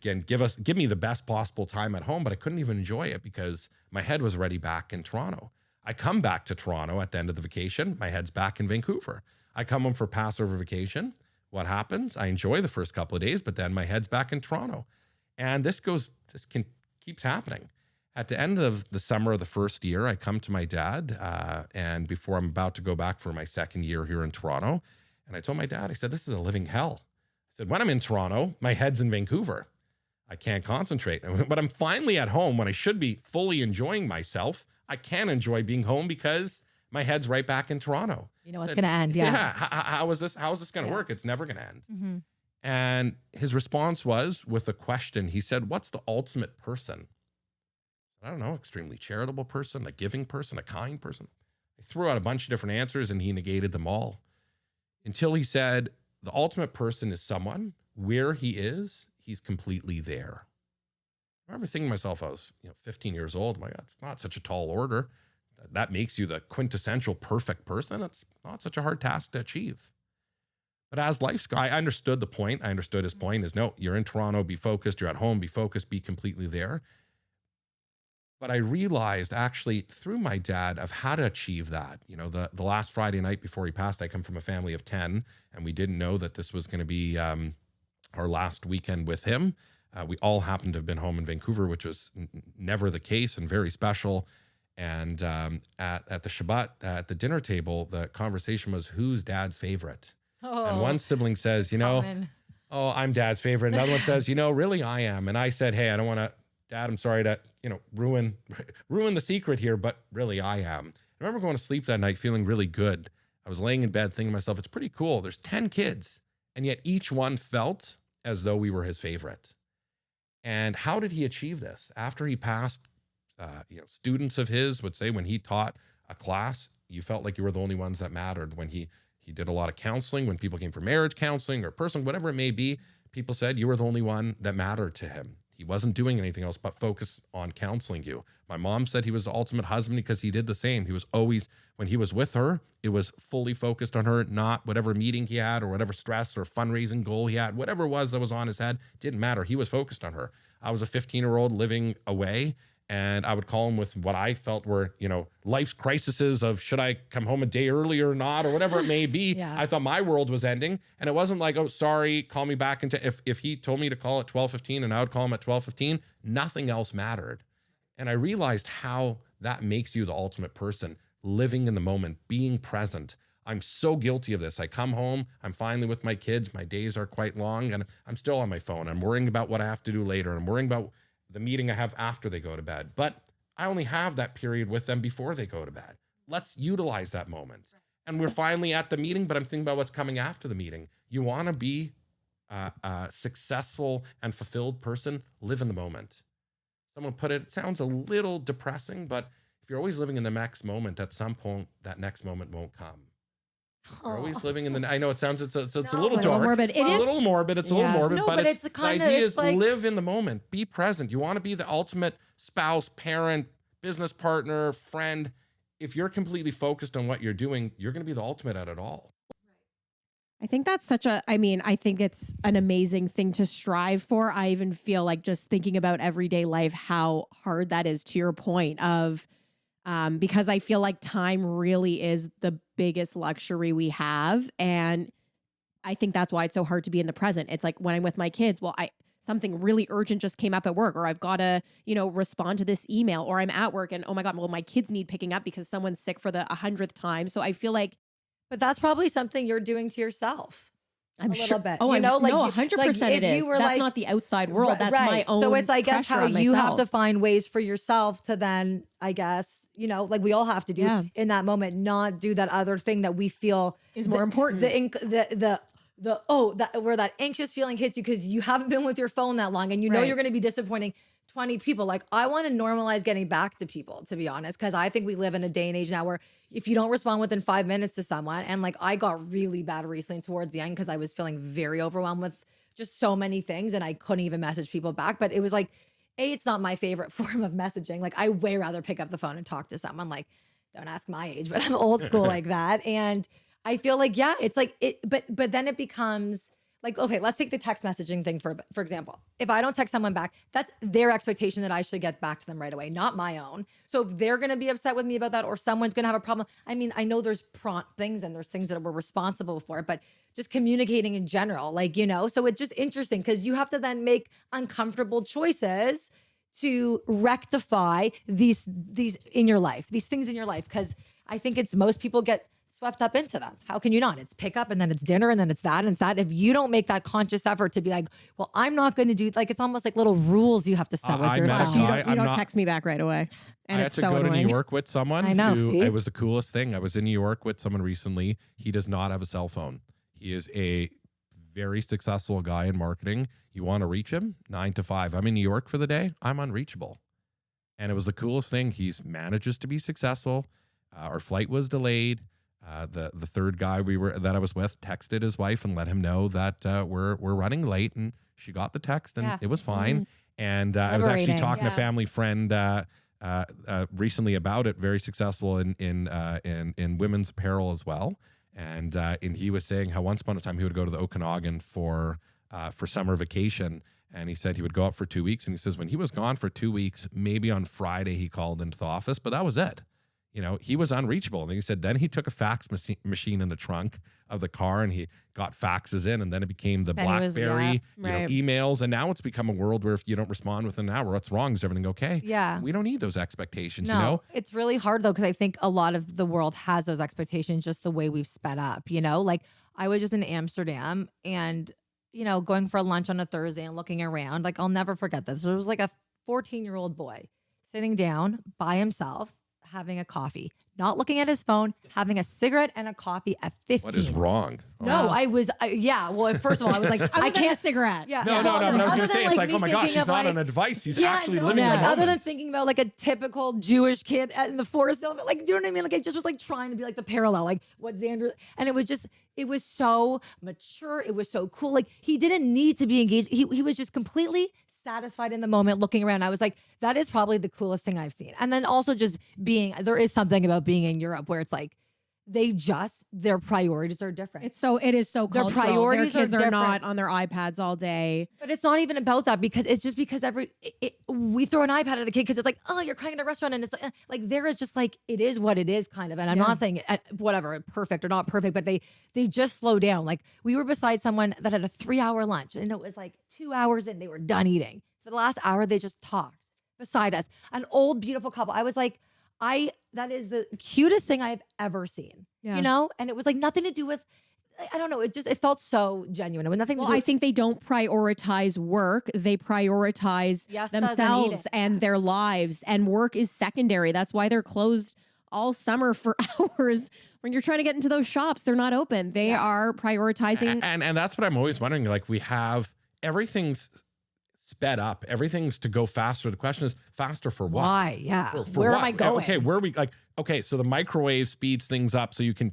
Speaker 3: give me the best possible time at home, but I couldn't even enjoy it because my head was already back in Toronto. I come back to Toronto at the end of the vacation. My head's back in Vancouver. I come home for Passover vacation. What happens? I enjoy the first couple of days, but then my head's back in Toronto. And keeps happening. At the end of the summer of the first year, I come to my dad, and before I'm about to go back for my second year here in Toronto, and I told my dad, I said, this is a living hell. I said, when I'm in Toronto, my head's in Vancouver. I can't concentrate. But I'm finally at home when I should be fully enjoying myself. I can't enjoy being home because my head's right back in Toronto.
Speaker 2: You know, it's going to end. Yeah.
Speaker 3: How is this going to work? It's never going to end.
Speaker 2: Mm-hmm.
Speaker 3: And his response was with a question. He said, what's the ultimate person? I don't know, extremely charitable person, a giving person, a kind person. I threw out a bunch of different answers and he negated them all until he said, the ultimate person is someone where he is, he's completely there. I remember thinking to myself, I was 15 years old. My God, it's not such a tall order. That makes you the quintessential perfect person. It's not such a hard task to achieve. But as life's I understood the point. I understood his point is, no, you're in Toronto, be focused. You're at home, be focused, be completely there. But I realized actually through my dad of how to achieve that. The last Friday night before he passed, I come from a family of 10, and we didn't know that this was going to be our last weekend with him. We all happened to have been home in Vancouver, which was never the case and very special. And at the Shabbat, at the dinner table, the conversation was, who's dad's favorite? And one sibling says,
Speaker 2: Common.
Speaker 3: oh, I'm dad's favorite. Another one says, really, I am. And I said, hey, I don't want to, Dad, I'm sorry to, ruin the secret here, but really I am. I remember going to sleep that night feeling really good. I was laying in bed thinking to myself, it's pretty cool. There's 10 kids, and yet each one felt as though we were his favorite. And how did he achieve this? After he passed, students of his would say when he taught a class, you felt like you were the only ones that mattered. When he did a lot of counseling, when people came for marriage counseling or personal, whatever it may be, people said you were the only one that mattered to him. He wasn't doing anything else but focus on counseling you. My mom said he was the ultimate husband because he did the same. He was always, when he was with her, it was fully focused on her, not whatever meeting he had or whatever stress or fundraising goal he had, whatever it was that was on his head, didn't matter. He was focused on her. I was a 15-year-old living away, and I would call him with what I felt were, life's crises of should I come home a day early or not, or whatever it may be.
Speaker 2: Yeah.
Speaker 3: I thought my world was ending. And it wasn't like, oh, sorry, call me back. If he told me to call at 12:15 and I would call him at 12:15, nothing else mattered. And I realized how that makes you the ultimate person, living in the moment, being present. I'm so guilty of this. I come home, I'm finally with my kids. My days are quite long and I'm still on my phone. I'm worrying about what I have to do later. I'm worrying about the meeting I have after they go to bed. But I only have that period with them before they go to bed. Let's utilize that moment. And we're finally at the meeting, but I'm thinking about what's coming after the meeting. You want to be a successful and fulfilled person, live in the moment. Someone put it sounds a little depressing, but if you're always living in the next moment, at some point, that next moment won't come. You're always living in the. I know it sounds it's a little
Speaker 1: It's a little
Speaker 3: dark.
Speaker 1: morbid.
Speaker 3: It's a little morbid. It's a little morbid,
Speaker 2: No,
Speaker 3: but
Speaker 2: but
Speaker 3: it's
Speaker 2: it's kinda-
Speaker 3: the idea
Speaker 2: it's
Speaker 3: is
Speaker 2: like-
Speaker 3: live in the moment, be present. You want to be the ultimate spouse, parent, business partner, friend. if you're completely focused on what you're doing, you're going to be the ultimate at it all.
Speaker 1: I think that's I think it's an amazing thing to strive for. I even feel like just thinking about everyday life, how hard that is, to your point of, because I feel like time really is the biggest luxury we have. And I think that's why it's so hard to be in the present. It's like when I'm with my kids, something really urgent just came up at work, or I've got to, respond to this email, or I'm at work and, oh my God, well, my kids need picking up because someone's sick for the 100th time. So I feel like,
Speaker 2: But that's probably something you're doing to yourself.
Speaker 1: I'm
Speaker 2: a
Speaker 1: sure.
Speaker 2: little bit.
Speaker 1: Oh,
Speaker 2: you know, like
Speaker 1: 100%
Speaker 2: like
Speaker 1: it is. That's not the outside world. That's my own.
Speaker 2: So it's, I guess,
Speaker 1: pressure
Speaker 2: how
Speaker 1: on
Speaker 2: you have
Speaker 1: myself.
Speaker 2: to find ways for yourself to then, I guess, like we all have to do in that moment, not do that other thing that we feel
Speaker 1: is more important.
Speaker 2: Where that anxious feeling hits you because you haven't been with your phone that long, and know you're going to be disappointing 20 people. Like, I want to normalize getting back to people, to be honest, because I think we live in a day and age now where if you don't respond within 5 minutes to someone, and like I got really bad recently towards the end because I was feeling very overwhelmed with just so many things and I couldn't even message people back. But it was like, it's not my favorite form of messaging. Like, I way rather pick up the phone and talk to someone. Like, don't ask my age, but I'm old school like that. And I feel like, it's like it, but then it becomes like, okay, let's take the text messaging thing for example. If I don't text someone back, that's their expectation that I should get back to them right away, not my own. So if they're going to be upset with me about that, or someone's going to have a problem, I mean, I know there's prompt things and there's things that we're responsible for, but just communicating in general, like, so it's just interesting because you have to then make uncomfortable choices to rectify these in your life, these things in your life. Cause I think it's most people get swept up into them. How can you not? It's pick up and then it's dinner and then it's that and it's that. If you don't make that conscious effort to be like, well, I'm not going to do, like, it's almost like little rules you have to set with yourself.
Speaker 1: You don't text me back right away. And
Speaker 3: I had to go to New York with someone.
Speaker 2: I know.
Speaker 3: It was the coolest thing. I was in New York with someone recently. He does not have a cell phone. He is a very successful guy in marketing. You want to reach him 9 to 5. I'm in New York for the day. I'm unreachable. And it was the coolest thing. He manages to be successful. Our flight was delayed. The third guy that I was with texted his wife and let him know that we're running late, and she got the text and it was fine. And I was actually talking to a family friend recently about it. Very successful in women's apparel as well. And he was saying how once upon a time he would go to the Okanagan for summer vacation. And he said he would go up for 2 weeks. And he says when he was gone for 2 weeks, maybe on Friday he called into the office, but that was it. He was unreachable. And he said then he took a fax machine in the trunk of the car and he got faxes in, and then it became the BlackBerry emails. And now it's become a world where if you don't respond within an hour, what's wrong? Is everything okay?
Speaker 2: Yeah.
Speaker 3: We don't need those expectations,
Speaker 2: No, it's really hard though, because I think a lot of the world has those expectations just the way we've sped up, Like, I was just in Amsterdam and, going for lunch on a Thursday and looking around. Like, I'll never forget this. There was like a 14-year-old boy sitting down by himself, having a coffee, not looking at his phone, having a cigarette and a coffee at 15.
Speaker 3: What is wrong?
Speaker 2: No, I was, well, first of all, I was like, I can't.
Speaker 1: a cigarette.
Speaker 2: Yeah.
Speaker 3: No, but I was going to say, it's like, oh my gosh, he's not
Speaker 2: like,
Speaker 3: on a device. He's actually living
Speaker 2: like,
Speaker 3: in the
Speaker 2: other than
Speaker 3: moment.
Speaker 2: thinking about like a typical Jewish kid in the forest, like, do you know what I mean? Like, I just was like trying to be like the parallel, like what Xander, and it was so mature. It was so cool. Like, he didn't need to be engaged. He was just completely satisfied in the moment, looking around. I was like, that is probably the coolest thing I've seen. And then also just there is something about being in Europe where it's like, their priorities are different.
Speaker 1: It is so
Speaker 2: Their
Speaker 1: cultural.
Speaker 2: priorities
Speaker 1: Their kids
Speaker 2: are
Speaker 1: are
Speaker 2: different.
Speaker 1: not on their iPads all day.
Speaker 2: But it's not even about that, because it's just because we throw an iPad at the kid because it's like, oh, you're crying in a restaurant, and it's like there is just like, it is what it is kind of. And I'm not saying whatever, perfect or not perfect, but they just slow down. Like, we were beside someone that had a 3-hour lunch, and it was like 2 hours in, they were done eating. For the last hour, they just talked beside us. An old, beautiful couple. I was like, that is the cutest thing I've ever seen, And it was like nothing to do with, I don't know. It felt so genuine. It was nothing.
Speaker 1: I think they don't prioritize work. They prioritize themselves and their lives, and work is secondary. That's why they're closed all summer for hours. When you're trying to get into those shops, they're not open. They are prioritizing.
Speaker 3: And that's what I'm always wondering. Like, we have everything's sped up. Everything's to go faster. The question is, faster for what?
Speaker 2: Why? Yeah.
Speaker 3: For
Speaker 2: Where
Speaker 3: what?
Speaker 2: am I going?
Speaker 3: Okay, where are we like? Okay, so the microwave speeds things up, so you can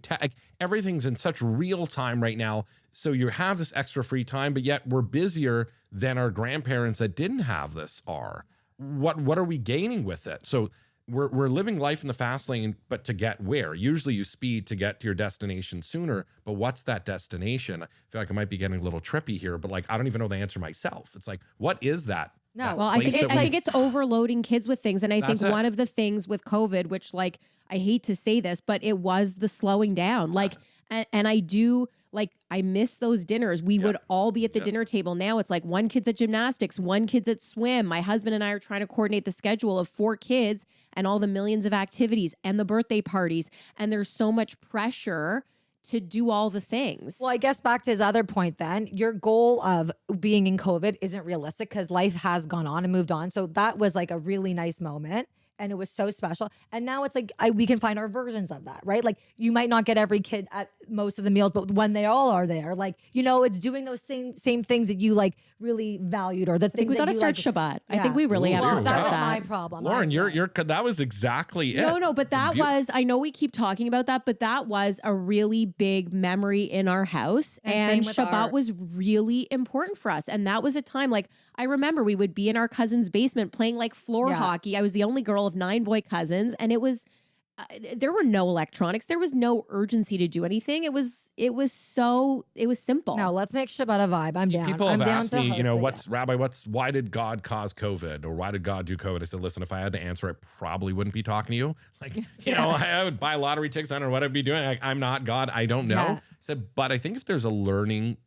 Speaker 3: everything's in such real time right now. So you have this extra free time, but yet we're busier than our grandparents that didn't have this are. What are we gaining with it? So we're living life in the fast lane, but to get where? Usually you speed to get to your destination sooner, but what's that destination? I feel like I might be getting a little trippy here, but like I don't even know the answer myself. It's like, what is that?
Speaker 2: No.
Speaker 3: that
Speaker 1: Well, I
Speaker 3: place
Speaker 1: think
Speaker 3: that we-
Speaker 1: I think it's overloading kids with things, and I think
Speaker 3: That's it.
Speaker 1: one of the things with COVID, which like I hate to say this, but it was the slowing down. Like, and I do like I miss those dinners. We would all be at the dinner table. Now it's like one kid's at gymnastics, one kid's at swim. My husband and I are trying to coordinate the schedule of 4 kids and all the millions of activities and the birthday parties, and there's so much pressure to do all the things.
Speaker 2: Well, I guess back to his other point then, your goal of being in COVID isn't realistic because life has gone on and moved on. So that was like a really nice moment. And it was so special. And now it's like we can find our versions of that, right? Like you might not get every kid at most of the meals, but when they all are there, like, you know, it's doing those same things that you like really valued or the
Speaker 1: I
Speaker 2: things
Speaker 1: think we
Speaker 2: that
Speaker 1: got to
Speaker 2: you
Speaker 1: start
Speaker 2: like.
Speaker 1: Shabbat. I think we really have
Speaker 3: Ooh,
Speaker 1: to
Speaker 2: Well,
Speaker 3: wow.
Speaker 1: start
Speaker 2: that was
Speaker 1: that.
Speaker 2: my problem.
Speaker 3: Lauren, you're that was exactly it.
Speaker 1: No, but that
Speaker 3: Beau-
Speaker 1: was, I know we keep talking about that, but that was a really big memory in our house.
Speaker 2: And
Speaker 1: And
Speaker 2: same with
Speaker 1: Shabbat
Speaker 2: our-
Speaker 1: was really important for us. And that was a time, like, I remember we would be in our cousin's basement playing like floor
Speaker 2: Yeah.
Speaker 1: hockey. I was the only girl of 9 boy cousins. And it was, there were no electronics. There was no urgency to do anything. It was simple.
Speaker 2: No, let's make Shabbat a vibe. I'm down.
Speaker 3: People
Speaker 2: I'm
Speaker 3: have
Speaker 2: down
Speaker 3: asked
Speaker 2: to
Speaker 3: me,
Speaker 2: host
Speaker 3: you know,
Speaker 2: it.
Speaker 3: why did God cause COVID or why did God do COVID? I said, listen, if I had to answer, I probably wouldn't be talking to you. Like, you know, I would buy lottery tickets. I don't know what I'd be doing. Like, I'm not God. I don't know.
Speaker 2: Yeah.
Speaker 3: I said, but I think if there's a learning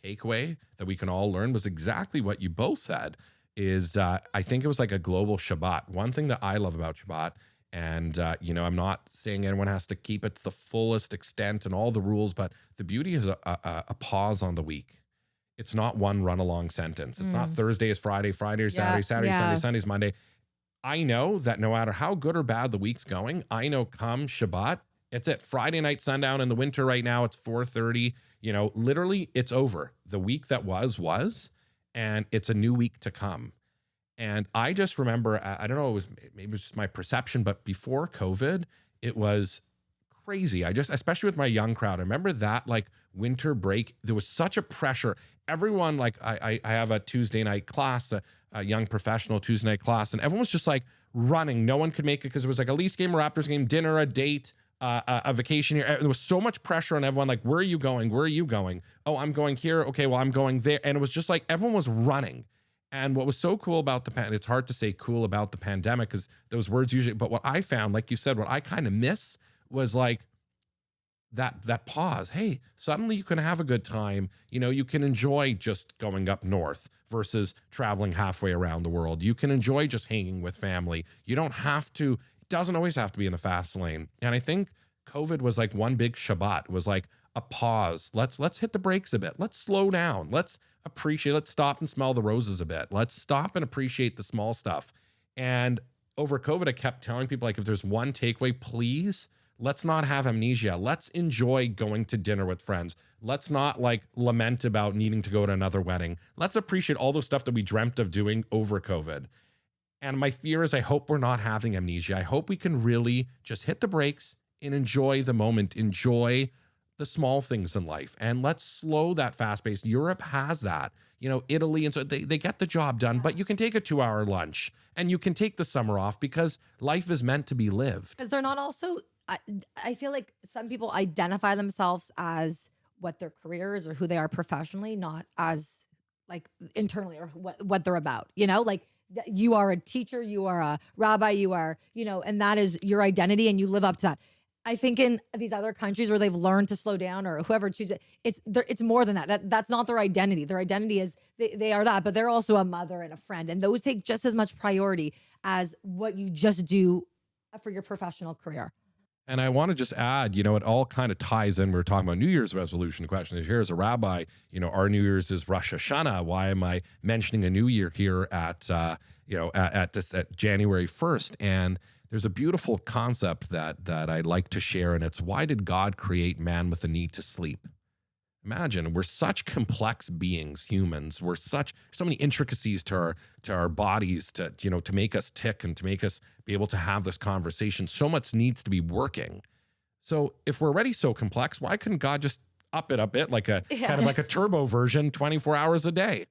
Speaker 3: takeaway that we can all learn was exactly what you both said is I think it was like a global Shabbat. One thing that I love about Shabbat, and, you know, I'm not saying anyone has to keep it to the fullest extent and all the rules, but the beauty is a pause on the week. It's not one run along sentence. It's not Thursday is Friday, Friday or Saturday,
Speaker 2: Yeah.
Speaker 3: Saturday,
Speaker 1: Yeah.
Speaker 3: Sunday, Sunday's Monday. I know that no matter how good or bad the week's going, I know come Shabbat, it's it. Friday night sundown in the winter right now, it's 4:30. You know, literally it's over. The week that was, and it's a new week to come. And I just remember, I don't know, maybe it was just my perception, but before COVID, it was crazy. Especially with my young crowd, I remember that like winter break, there was such a pressure. Everyone, like I have a Tuesday night class, a young professional Tuesday night class, and everyone was just like running. No one could make it because it was like a Leafs game, a Raptors game, dinner, a date, a vacation here. There was so much pressure on everyone. Like, where are you going? Where are you going? Oh, I'm going here. Okay, well, I'm going there. And it was just like everyone was running. And what was so cool about it's hard to say cool about the pandemic because those words usually, but what I found, like you said, what I kind of miss was like that pause. Hey, suddenly you can have a good time. You know, you can enjoy just going up north versus traveling halfway around the world. You can enjoy just hanging with family. You don't have to, it doesn't always have to be in the fast lane. And I think COVID was like one big Shabbat, was like a pause. Let's hit the brakes a bit. Let's slow down. Let's stop and smell the roses a bit. Let's stop and appreciate the small stuff. And over COVID, I kept telling people, like, if there's one takeaway, please, let's not have amnesia. Let's enjoy going to dinner with friends. Let's not like lament about needing to go to another wedding. Let's appreciate all the stuff that we dreamt of doing over COVID. And my fear is I hope we're not having amnesia. I hope we can really just hit the brakes and enjoy the moment, enjoy the small things in life. And let's slow that fast pace. Europe has that, you know, Italy. And so they get the job done, but you can take a 2-hour lunch and you can take the summer off because life is meant to be lived.
Speaker 2: Because they're not also, I feel like some people identify themselves as what their career is or who they are professionally, not as like internally or what they're about, you know, like you are a teacher, you are a rabbi, you are, you know, and that is your identity and you live up to that. I think in these other countries where they've learned to slow down or whoever chooses it, it's more than that. That's not their identity. Their identity is they are that, but they're also a mother and a friend. And those take just as much priority as what you just do for your professional career.
Speaker 3: And I want to just add, you know, it all kind of ties in. We were talking about New Year's resolution. The question is, here as a rabbi, you know, our New Year's is Rosh Hashanah. Why am I mentioning a new year here at January 1st? And there's a beautiful concept that I'd like to share, and it's, why did God create man with a need to sleep? Imagine, we're such complex beings, humans. We're so many intricacies to our bodies to make us tick and to make us be able to have this conversation. So much needs to be working. So if we're already so complex, why couldn't God just up it a bit, like kind of like a turbo version, 24 hours a day?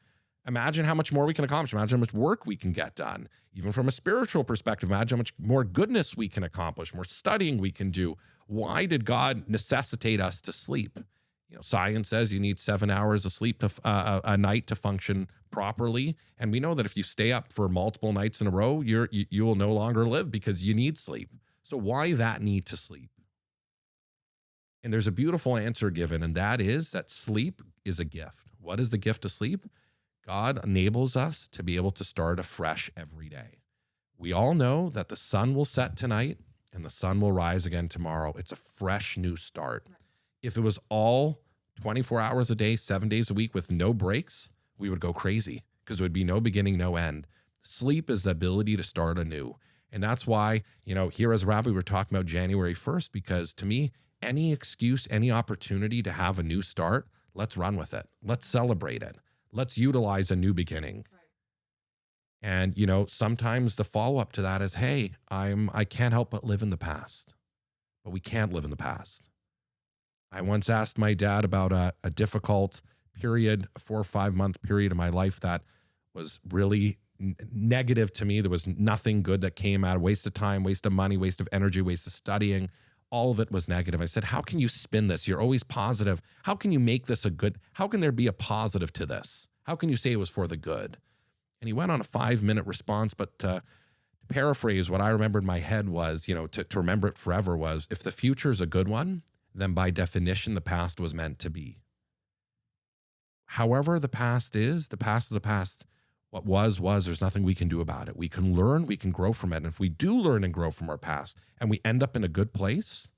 Speaker 3: Imagine how much more we can accomplish. Imagine how much work we can get done. Even from a spiritual perspective, imagine how much more goodness we can accomplish, more studying we can do. Why did God necessitate us to sleep? Science says you need 7 hours of sleep a night to function properly. And we know that if you stay up for multiple nights in a row, you will no longer live because you need sleep. So why that need to sleep? And there's a beautiful answer given, and that is that sleep is a gift. What is the gift of sleep? God enables us to be able to start afresh every day. We all know that the sun will set tonight and the sun will rise again tomorrow. It's a fresh new start. If it was all 24 hours a day, 7 days a week with no breaks, we would go crazy because it would be no beginning, no end. Sleep is the ability to start anew. And that's why, here as a rabbi, we're talking about January 1st, because to me, any excuse, any opportunity to have a new start, let's run with it. Let's celebrate it. Let's utilize a new beginning. Right. And, sometimes the follow-up to that is, hey, I can't help but live in the past. But we can't live in the past. I once asked my dad about a difficult period, a 4 or 5 month period of my life that was really negative to me. There was nothing good that came out. Waste of time, waste of money, waste of energy, waste of studying. All of it was negative. I said, how can you spin this? You're always positive. How can you make this how can there be a positive to this? How can you say it was for the good? And he went on a 5-minute response, but to paraphrase, what I remember in my head was, to remember it forever was, if the future is a good one, then by definition, the past was meant to be. However the past is the past. What was, there's nothing we can do about it. We can learn, we can grow from it. And if we do learn and grow from our past and we end up in a good place,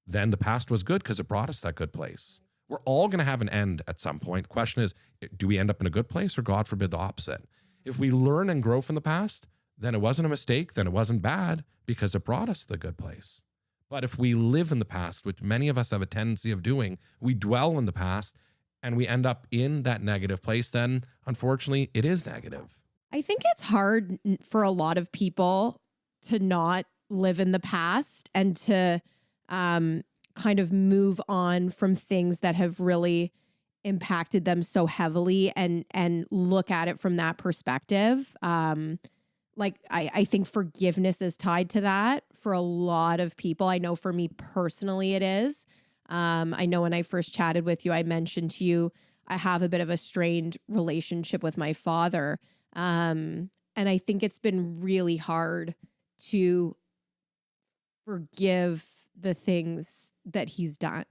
Speaker 3: then the past was good because it brought us to that good place. We're all going to have an end at some point. The question is, do we end up in a good place or, God forbid, the opposite? If we learn and grow from the past, then it wasn't a mistake, then it wasn't bad because it brought us to the good place. But if we live in the past, which many of us have a tendency of doing, we dwell in the past and we end up in that negative place, then unfortunately it is negative.
Speaker 1: I think it's hard for a lot of people to not live in the past and to kind of move on from things that have really impacted them so heavily and look at it from that perspective. I think forgiveness is tied to that for a lot of people. I know for me personally it is. I know when I first chatted with you, I mentioned to you, I have a bit of a strained relationship with my father. And I think it's been really hard to forgive the things that he's done.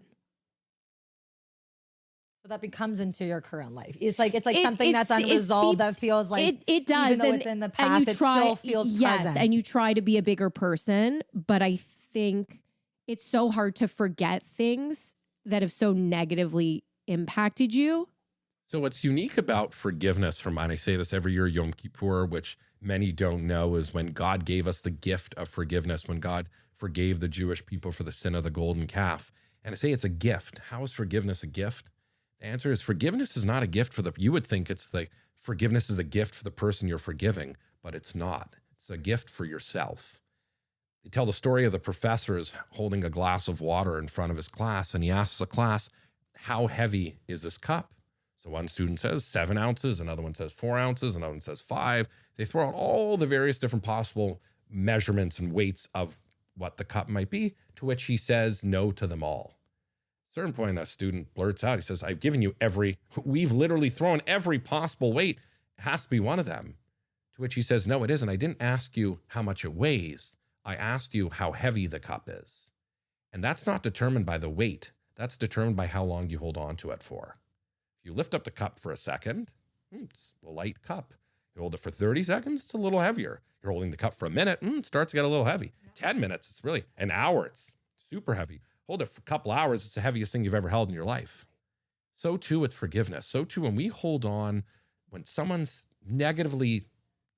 Speaker 2: So that becomes into your current life. It's like something that's unresolved that feels like
Speaker 1: it does.
Speaker 2: Even though it's in the past, still feels present.
Speaker 1: And you try to be a bigger person, but I think it's so hard to forget things that have so negatively impacted you.
Speaker 3: So what's unique about forgiveness and I say this every year, Yom Kippur, which many don't know, is when God gave us the gift of forgiveness, when God forgave the Jewish people for the sin of the golden calf. And I say it's a gift. How is forgiveness a gift? The answer is forgiveness is not a gift you would think forgiveness is a gift for the person you're forgiving, but it's not. It's a gift for yourself. They tell the story of the professor is holding a glass of water in front of his class, and he asks the class, how heavy is this cup? So one student says 7 ounces, another one says 4 ounces, another one says 5. They throw out all the various different possible measurements and weights of what the cup might be, to which he says no to them all. At a certain point, a student blurts out, he says, we've literally thrown every possible weight. It has to be one of them. To which he says, no, it isn't. I didn't ask you how much it weighs. I asked you how heavy the cup is. And that's not determined by the weight. That's determined by how long you hold on to it for. If you lift up the cup for a second, it's a light cup. You hold it for 30 seconds, it's a little heavier. You're holding the cup for a minute, it starts to get a little heavy. 10 minutes, it's really an hour, it's super heavy. Hold it for a couple hours, it's the heaviest thing you've ever held in your life. So too with forgiveness. So too when we hold on, when someone's negatively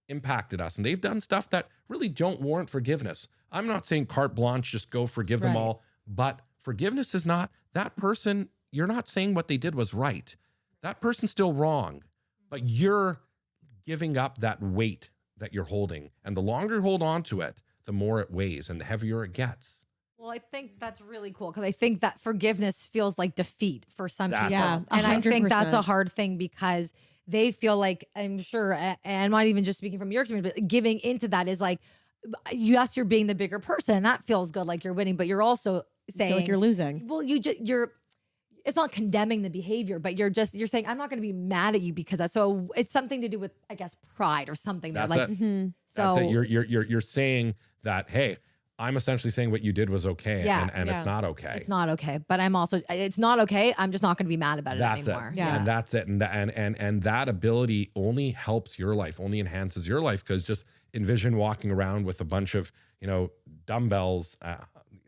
Speaker 3: impacted us and they've done stuff that really don't warrant forgiveness. I'm not saying carte blanche, just go forgive them all, but forgiveness is not that person. You're not saying what they did was right. That person's still wrong, but you're giving up that weight that you're holding. And the longer you hold on to it, the more it weighs and the heavier it gets.
Speaker 2: Well, I think that's really cool because I think that forgiveness feels like defeat for some people.
Speaker 1: Yeah,
Speaker 2: and
Speaker 1: 100%.
Speaker 2: I think that's a hard thing because they feel like, I'm sure, and I'm not even just speaking from your experience, but giving into that is like, yes, you're being the bigger person and that feels good, like you're winning, but you're also saying
Speaker 1: feel like you're losing.
Speaker 2: well, you're it's not condemning the behavior, but you're saying, I'm not going to be mad at you because that's, so it's something to do with, I guess, pride or something.
Speaker 3: That's
Speaker 2: like,
Speaker 3: it.
Speaker 2: so
Speaker 3: That's it. You're saying that, hey, I'm essentially saying what you did was okay, and it's not okay.
Speaker 2: It's not okay. But I'm also, it's not okay. I'm just not going to be mad about it
Speaker 3: That's
Speaker 2: anymore.
Speaker 3: it.
Speaker 1: Yeah.
Speaker 3: And that's it. And that ability only helps your life, only enhances your life, because just envision walking around with a bunch of, dumbbells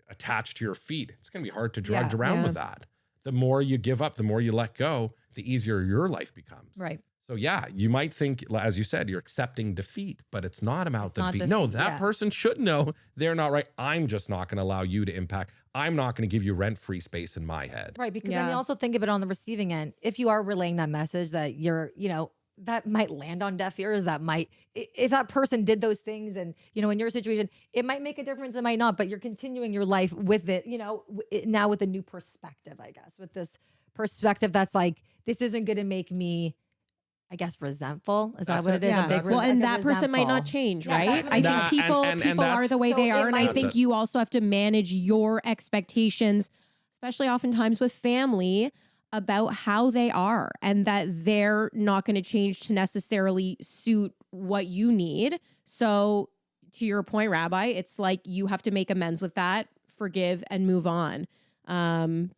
Speaker 3: attached to your feet. It's going to be hard to drudge around with that. The more you give up, the more you let go, the easier your life becomes.
Speaker 2: Right.
Speaker 3: So yeah, you might think, as you said, you're accepting defeat, but it's not about defeat. No, that person should know they're not right. I'm just not going to allow you to impact. I'm not going to give you rent-free space in my head.
Speaker 2: Right. Because then you also think of it on the receiving end. If you are relaying that message that you're, that might land on deaf ears, that might, if that person did those things and, in your situation, it might make a difference, it might not, but you're continuing your life with it, now with a new perspective, I guess, with this perspective that's like, this isn't going to make me, I guess, resentful. Is that what it is?
Speaker 1: Yeah.
Speaker 2: A big
Speaker 1: Well, and that
Speaker 2: resentful.
Speaker 1: person might not change,
Speaker 2: Yeah,
Speaker 1: right?
Speaker 2: that's
Speaker 1: I
Speaker 2: what
Speaker 1: think
Speaker 2: I mean.
Speaker 1: people are the way
Speaker 2: So
Speaker 1: they are. And I
Speaker 2: might-
Speaker 1: think you also have to manage your expectations, especially oftentimes with family, about how they are and that they're not going to change to necessarily suit what you need. So to your point, Rabbi, it's like you have to make amends with that, forgive, and move on.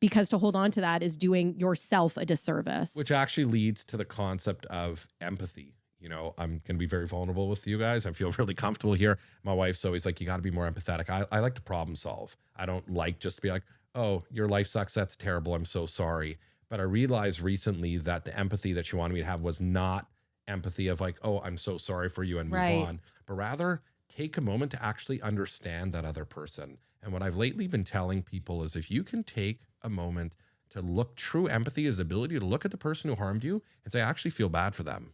Speaker 1: Because to hold on to that is doing yourself a disservice.
Speaker 3: Which actually leads to the concept of empathy. I'm going to be very vulnerable with you guys. I feel really comfortable here. My wife's always like, you got to be more empathetic. I like to problem solve. I don't like just to be like, oh, your life sucks. That's terrible. I'm so sorry. But I realized recently that the empathy that she wanted me to have was not empathy of like, oh, I'm so sorry for you and move on, but rather take a moment to actually understand that other person. And what I've lately been telling people is if you can take a moment to look, true empathy is the ability to look at the person who harmed you and say, I actually feel bad for them.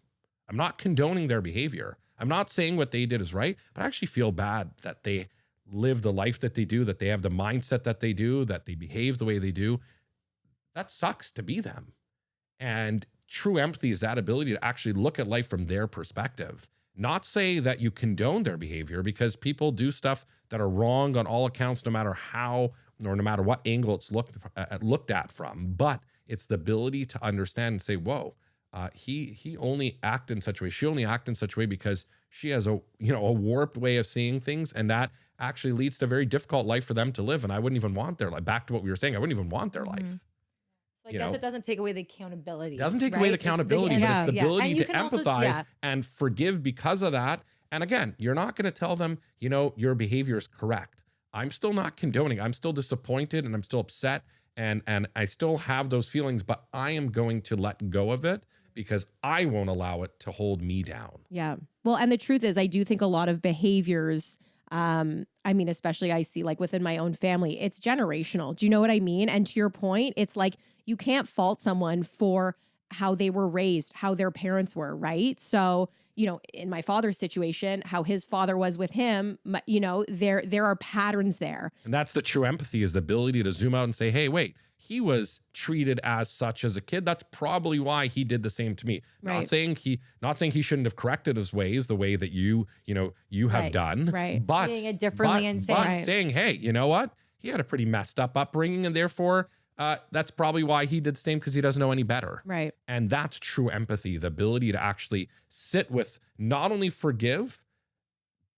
Speaker 3: I'm not condoning their behavior. I'm not saying what they did is right, but I actually feel bad that they live the life that they do, that they have the mindset that they do, that they behave the way they do. That sucks to be them. And true empathy is that ability to actually look at life from their perspective, not say that you condone their behavior, because people do stuff that are wrong on all accounts, no matter how, or no matter what angle it's looked at from. But it's the ability to understand and say, whoa, he only acted in such a way. She only acted in such a way because she has a warped way of seeing things. And that actually leads to a very difficult life for them to live. And I wouldn't even want their life. Back to what we were saying, I wouldn't even want their life.
Speaker 2: So I guess it doesn't take away the accountability.
Speaker 3: It doesn't take away the accountability, but it's the ability to empathize and forgive because of that. And again, you're not going to tell them, your behavior is correct. I'm still not condoning. I'm still disappointed and I'm still upset and I still have those feelings, but I am going to let go of it because I won't allow it to hold me down.
Speaker 1: Yeah. Well, and the truth is, I do think a lot of behaviors, especially I see like within my own family, it's generational. Do you know what I mean? And to your point, it's like you can't fault someone for how they were raised, how their parents were, right? So, in my father's situation, how his father was with him, there are patterns there.
Speaker 3: And that's the true empathy, is the ability to zoom out and say, hey, wait, he was treated as such as a kid. That's probably why he did the same to me.
Speaker 1: Right.
Speaker 3: Not saying he shouldn't have corrected his ways the way that you have done.
Speaker 1: Right.
Speaker 3: But
Speaker 2: seeing it differently and
Speaker 3: saying, hey, you know what? He had a pretty messed up upbringing, and therefore that's probably why he did the same, because he doesn't know any better.
Speaker 1: Right.
Speaker 3: And that's true empathy, the ability to actually sit with, not only forgive,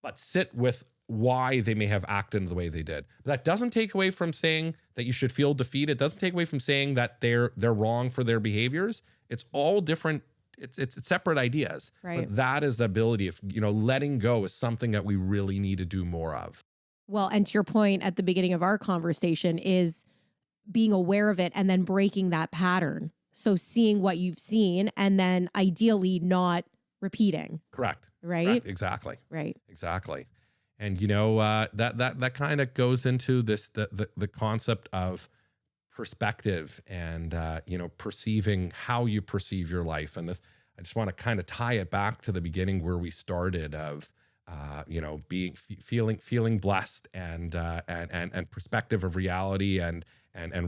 Speaker 3: but sit with why they may have acted the way they did. That doesn't take away from saying that you should feel defeated. It doesn't take away from saying that they're wrong for their behaviors. It's all different. It's separate ideas.
Speaker 1: Right.
Speaker 3: But that is the ability of, letting go is something that we really need to do more of.
Speaker 1: Well, and to your point at the beginning of our conversation is being aware of it and then breaking that pattern. So seeing what you've seen and then ideally not repeating.
Speaker 3: Correct.
Speaker 1: Right?
Speaker 3: Correct. Exactly.
Speaker 1: Right.
Speaker 3: Exactly. And that kind of goes into this the concept of perspective and perceiving how you perceive your life. And this, I just want to kind of tie it back to the beginning where we started of feeling blessed and perspective of reality and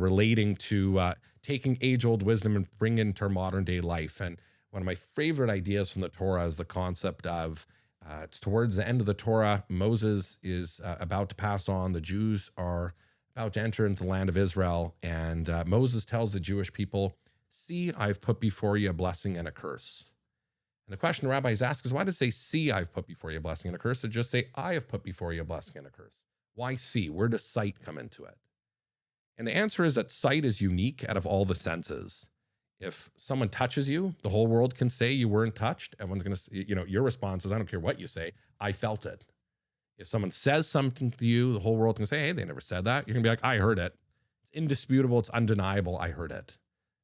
Speaker 3: relating to taking age-old wisdom and bring it into our modern day life. And one of my favorite ideas from the Torah is the concept of it's towards the end of the Torah. Moses is about to pass on. The Jews are about to enter into the land of Israel. And Moses tells the Jewish people, see, I've put before you a blessing and a curse. And the question the rabbis ask is, why does it say, see, I've put before you a blessing and a curse? It just say, I have put before you a blessing and a curse. Why see? Where does sight come into it? And the answer is that sight is unique out of all the senses. If someone touches you, the whole world can say you weren't touched. Everyone's going to, your response is, I don't care what you say, I felt it. If someone says something to you, the whole world can say, hey, they never said that. You're going to be like, I heard it. It's indisputable. It's undeniable. I heard it.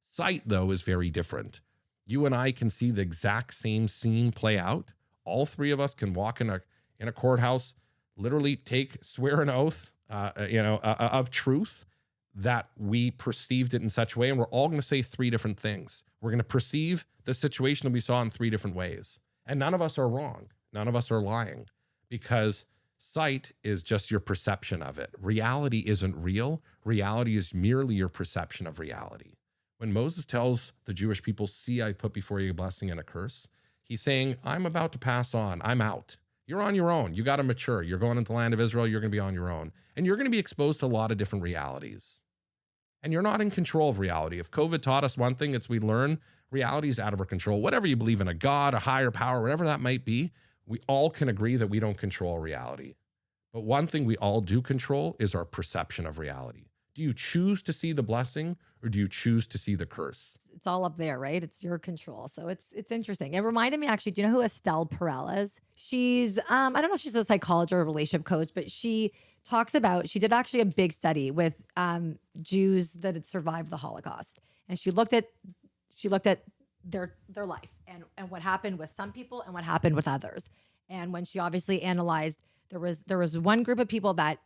Speaker 3: Sight, though, is very different. You and I can see the exact same scene play out. All three of us can walk in a courthouse, literally swear an oath, of truth, that we perceived it in such a way. And we're all going to say three different things. We're going to perceive the situation that we saw in three different ways. And none of us are wrong. None of us are lying, because sight is just your perception of it. Reality isn't real. Reality is merely your perception of reality. When Moses tells the Jewish people, see, I put before you a blessing and a curse, he's saying, I'm about to pass on. I'm out. You're on your own. You got to mature. You're going into the land of Israel. You're going to be on your own. And you're going to be exposed to a lot of different realities. And you're not in control of reality. If COVID taught us one thing, it's we learn reality is out of our control. Whatever you believe in, a God, a higher power, whatever that might be, we all can agree that we don't control reality. But one thing we all do control is our perception of reality. Do you choose to see the blessing, or do you choose to see the curse?
Speaker 2: It's all up there, right? It's your control. So it's interesting. It reminded me, actually, do you know who Estelle Perel is? She's, I don't know if she's a psychologist or a relationship coach, but she did actually a big study with Jews that had survived the Holocaust. And she looked at their life and what happened with some people and what happened with others. And when she obviously analyzed, there was one group of people that,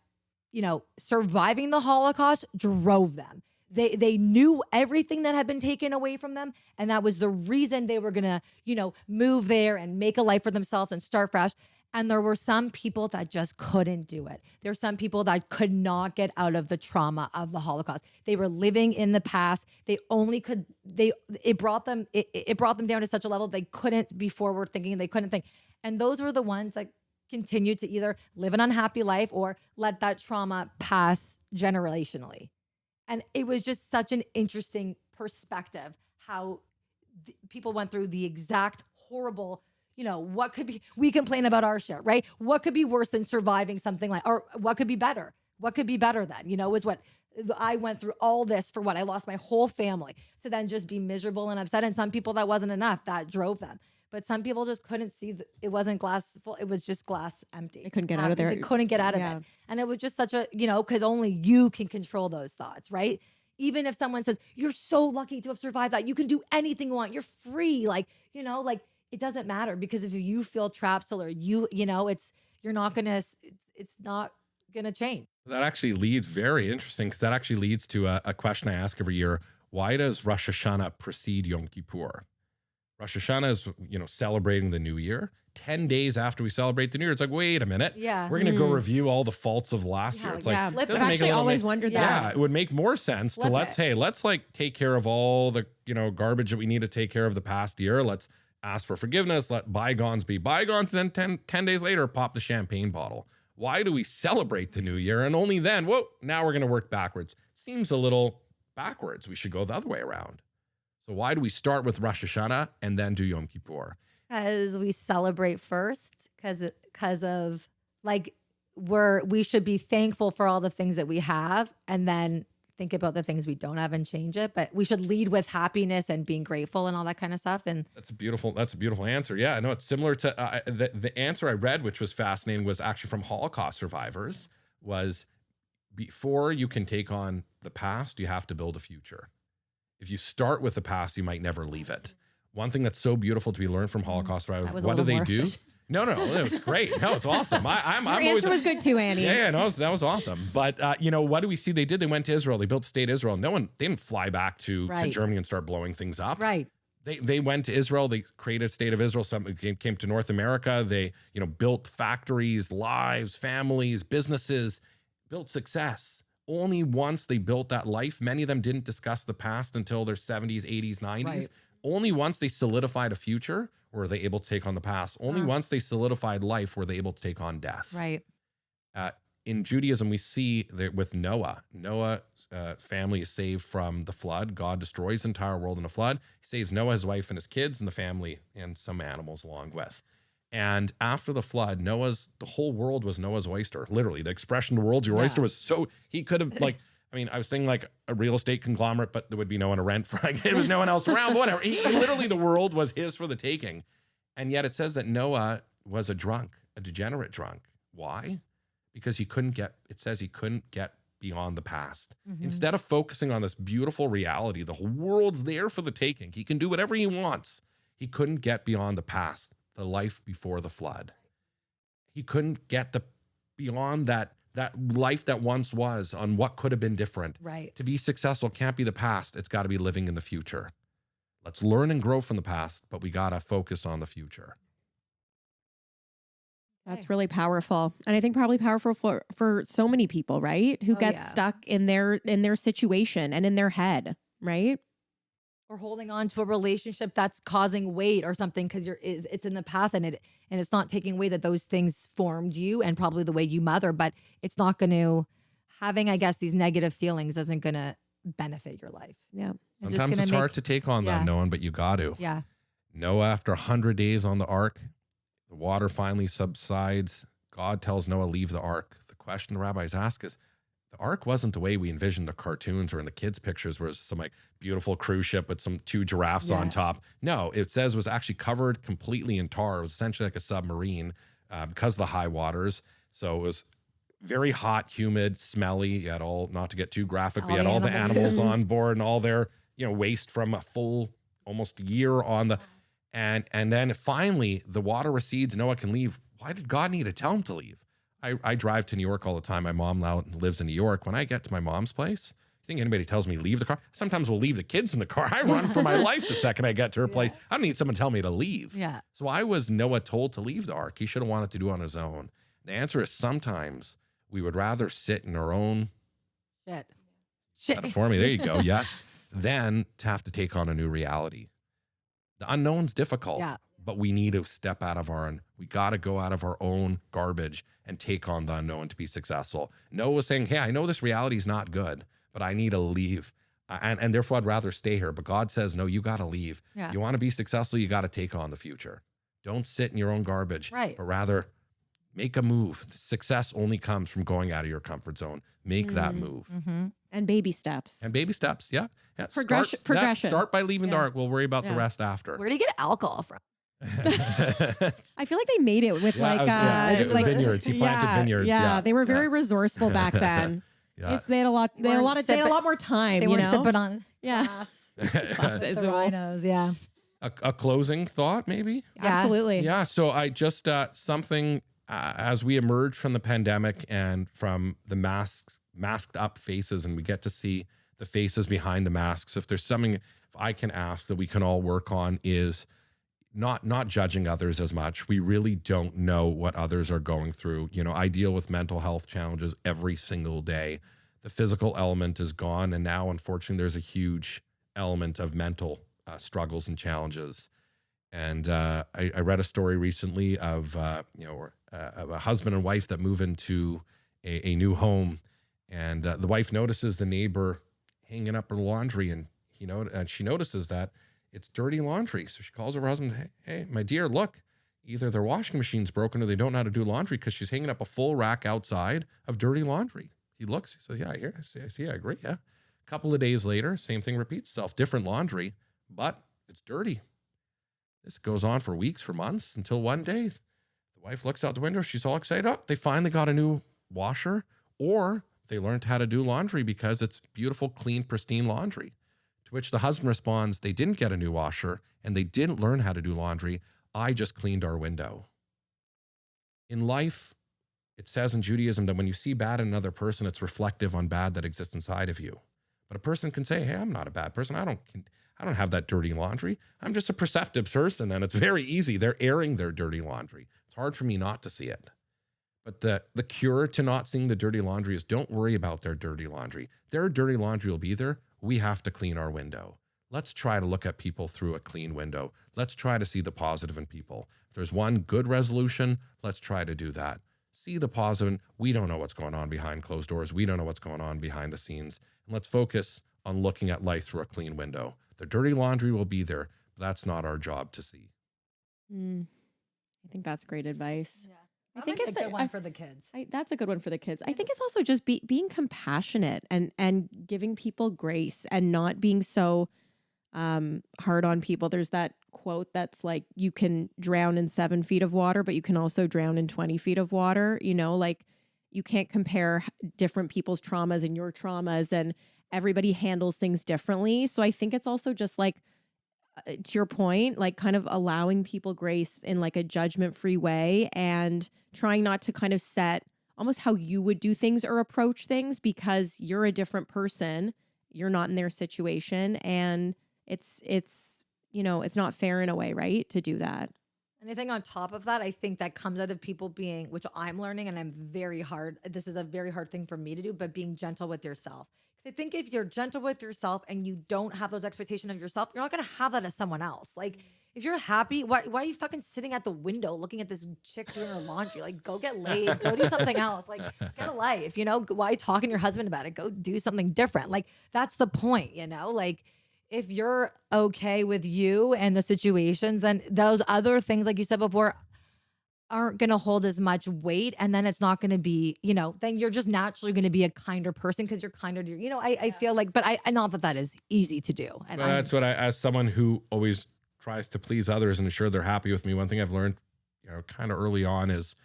Speaker 2: surviving the Holocaust drove them. They knew everything that had been taken away from them. And that was the reason they were going to, move there and make a life for themselves and start fresh. And there were some people that just couldn't do it. There's some people that could not get out of the trauma of the Holocaust. They were living in the past. They only could, it brought them down to such a level they couldn't be forward thinking. They couldn't think. And those were the ones that continued to either live an unhappy life or let that trauma pass generationally. And it was just such an interesting perspective how people went through the exact horrible, what could be, we complain about our shit, right? What could be worse than surviving something like, or what could be better? What could be better then, is what I went through all this for what I lost my whole family to then just be miserable and upset. And some people that wasn't enough, that drove them. But some people just couldn't see it wasn't glass full. It was just glass empty.
Speaker 1: They couldn't get out of there.
Speaker 2: They couldn't get out of it. And it was just such a, because only you can control those thoughts, right? Even if someone says, you're so lucky to have survived that, you can do anything you want. You're free. It doesn't matter, because if you feel trapped still, or it's not going to change.
Speaker 3: That actually leads, very interesting, because that actually leads to a question I ask every year. Why does Rosh Hashanah precede Yom Kippur? Rosh Hashanah is, celebrating the new year. 10 days after we celebrate the new year, it's like, wait a minute.
Speaker 2: Yeah.
Speaker 3: We're going to go review all the faults of last year. It's
Speaker 1: I've
Speaker 3: actually
Speaker 1: always wondered that.
Speaker 3: Yeah, it would make more sense to let's take care of all the, garbage that we need to take care of the past year. Let's ask for forgiveness. Let bygones be bygones. And then 10 days later, pop the champagne bottle. Why do we celebrate the new year? And only then, now we're going to work backwards. Seems a little backwards. We should go the other way around. So why do we start with Rosh Hashanah and then do Yom Kippur?
Speaker 2: Because we celebrate first, because of we should be thankful for all the things that we have, and then think about the things we don't have and change it. But we should lead with happiness and being grateful and all that kind of stuff. And
Speaker 3: that's a beautiful answer. Yeah, I know it's similar to the answer I read, which was fascinating, was actually from Holocaust survivors. Was before you can take on the past, you have to build a future. If you start with the past, you might never leave it. One thing that's so beautiful to be learned from Holocaust survivors, what do they do? No, it was great. No, it's awesome.
Speaker 1: Your answer was good too, Annie.
Speaker 3: Yeah, no, that was awesome. But what do we see they did? They went to Israel. They built the state of Israel. They didn't fly back to Germany and start blowing things up.
Speaker 2: Right.
Speaker 3: They went to Israel. They created a state of Israel. Some came to North America. They built factories, lives, families, businesses, built success. Only once they built that life, many of them didn't discuss the past until their 70s, 80s, 90s. Right. only once they solidified a future were they able to take on the past. Only once they solidified life were they able to take on death.
Speaker 2: Right.
Speaker 3: In Judaism, we see that with Noah's family is saved from the flood. God destroys the entire world in a flood. He saves Noah, his wife, and his kids, and the family, and some animals along with. And after the flood, the whole world was Noah's oyster. Literally, the expression, the world's your oyster, was so, he could have, like, I mean, I was thinking like a real estate conglomerate, but there would be no one to rent for. Like, there was no one else around, but whatever. Literally, the world was his for the taking. And yet it says that Noah was a degenerate drunk. Why? Because he couldn't get beyond the past. Instead of focusing on this beautiful reality, the whole world's there for the taking. He can do whatever he wants. He couldn't get beyond the past, the life before the flood. He couldn't get beyond that life that once was on what could have been different.
Speaker 2: Right.
Speaker 3: To be successful can't be the past. It's got to be living in the future. Let's learn and grow from the past, but we got to focus on the future.
Speaker 1: That's really powerful. And I think probably powerful for so many people, right? Who get stuck in their situation and in their head, right?
Speaker 2: Or holding on to a relationship that's causing weight or something because it's in the past and it's not taking away that those things formed you and probably the way you mother, but it's not going to, having, I guess, these negative feelings isn't going to benefit your life.
Speaker 1: Yeah.
Speaker 3: Sometimes it's hard to take on the unknown, but you got to.
Speaker 2: Yeah.
Speaker 3: Noah, after 100 days on the ark, the water finally subsides. God tells Noah, leave the ark. The question the rabbis ask is, the ark wasn't the way we envisioned the cartoons or in the kids' pictures, where it's some like beautiful cruise ship with some 2 giraffes on top. No, it says it was actually covered completely in tar. It was essentially like a submarine because of the high waters. So it was very hot, humid, smelly. You had not to get too graphic, we had all the animals on board and all their, waste from a full almost year on the, and then finally the water recedes. Noah can leave. Why did God need to tell him to leave? I drive to New York all the time. My mom lives in New York. When I get to my mom's place, you think anybody tells me leave the car? Sometimes we'll leave the kids in the car. I run for my life the second I get to her place. I don't need someone to tell me to leave.
Speaker 2: Yeah.
Speaker 3: So why was Noah told to leave the ark? He should have wanted to do it on his own. The answer is sometimes we would rather sit in our own
Speaker 2: shit
Speaker 3: for me. There you go. Yes. Than to have to take on a new reality. The unknown's difficult.
Speaker 2: Yeah.
Speaker 3: But we need to step out of we got to go out of our own garbage and take on the unknown to be successful. Noah was saying, hey, I know this reality is not good, but I need to leave. And therefore I'd rather stay here. But God says, no, you got to leave.
Speaker 2: Yeah.
Speaker 3: You want to be successful, you got to take on the future. Don't sit in your own garbage,
Speaker 2: right,
Speaker 3: but rather make a move. Success only comes from going out of your comfort zone. Make that move.
Speaker 1: And baby steps.
Speaker 3: Yeah.
Speaker 1: Progression.
Speaker 3: Start by leaving the ark. We'll worry about the rest after.
Speaker 2: Where do you get alcohol from?
Speaker 1: I feel like they made it with
Speaker 3: vineyards. He planted vineyards.
Speaker 1: Yeah, they were very resourceful back then. They had a lot more time.
Speaker 2: They weren't sipping on
Speaker 1: glasses.
Speaker 2: Rhinos. Yeah.
Speaker 3: A closing thought, maybe.
Speaker 1: Absolutely.
Speaker 3: Yeah. So I just something as we emerge from the pandemic and from the masked up faces, and we get to see the faces behind the masks. If there's something, if I can ask that we can all work on, is not judging others as much. We really don't know what others are going through. I deal with mental health challenges every single day. The physical element is gone, and now, unfortunately, there's a huge element of mental struggles and challenges. And I read a story recently of a husband and wife that move into a new home, and the wife notices the neighbor hanging up her laundry, and she notices that it's dirty laundry. So she calls her husband, hey, my dear, look, either their washing machine's broken or they don't know how to do laundry, because she's hanging up a full rack outside of dirty laundry. He looks, he says, yeah, I hear, I see, I agree, yeah. A couple of days later, same thing repeats itself, different laundry, but it's dirty. This goes on for weeks, for months, until one day, the wife looks out the window, she's all excited, oh, they finally got a new washer, or they learned how to do laundry because it's beautiful, clean, pristine laundry. To which the husband responds, they didn't get a new washer and they didn't learn how to do laundry. I just cleaned our window. In life, it says in Judaism that when you see bad in another person, it's reflective on bad that exists inside of you. But a person can say, hey, I'm not a bad person. I don't have that dirty laundry. I'm just a perceptive person. And it's very easy. They're airing their dirty laundry. It's hard for me not to see it. But the cure to not seeing the dirty laundry is don't worry about their dirty laundry. Their dirty laundry will be there. We have to clean our window. let's try to look at people through a clean window. Let's try to see the positive in people. If there's one good resolution, let's try to do that. See the positive. We don't know what's going on behind closed doors. We don't know what's going on behind the scenes. And let's focus on looking at life through a clean window. The dirty laundry will be there, but that's not our job to see.
Speaker 1: I think that's great advice.
Speaker 2: Yeah.
Speaker 1: I think it's
Speaker 2: a good one for the kids.
Speaker 1: That's a good one for the kids. I think it's also just being compassionate and giving people grace and not being so hard on people. There's that quote that's like, you can drown in 7 feet of water, but you can also drown in 20 feet of water. You know, like you can't compare different people's traumas and your traumas, and everybody handles things differently. So I think it's also just like, to your point, like kind of allowing people grace in like a judgment-free way and trying not to kind of set almost how you would do things or approach things because you're a different person. You're not in their situation. And it's, you know, it's not fair in a way, right? To do that.
Speaker 2: And I think on top of that, I think that comes out of people being, which I'm learning, and this is a very hard thing for me to do, but being gentle with yourself. Because I think if you're gentle with yourself and you don't have those expectations of yourself, you're not going to have that as someone else. Like if you're happy, why are you fucking sitting at the window looking at this chick doing her laundry? Like go get laid, go do something else. Like get a life, you know, why are you talking to your husband about it? Go do something different. Like that's the point, you know, like if you're okay with you and the situations, then those other things, like you said before, aren't going to hold as much weight. And then it's not going to be, you know, then you're just naturally going to be a kinder person because you're kinder to, you know, I feel like, but I not that is easy to do. And
Speaker 3: well, that's what as someone who always tries to please others and ensure they're happy with me, one thing I've learned, you know, kind of early on is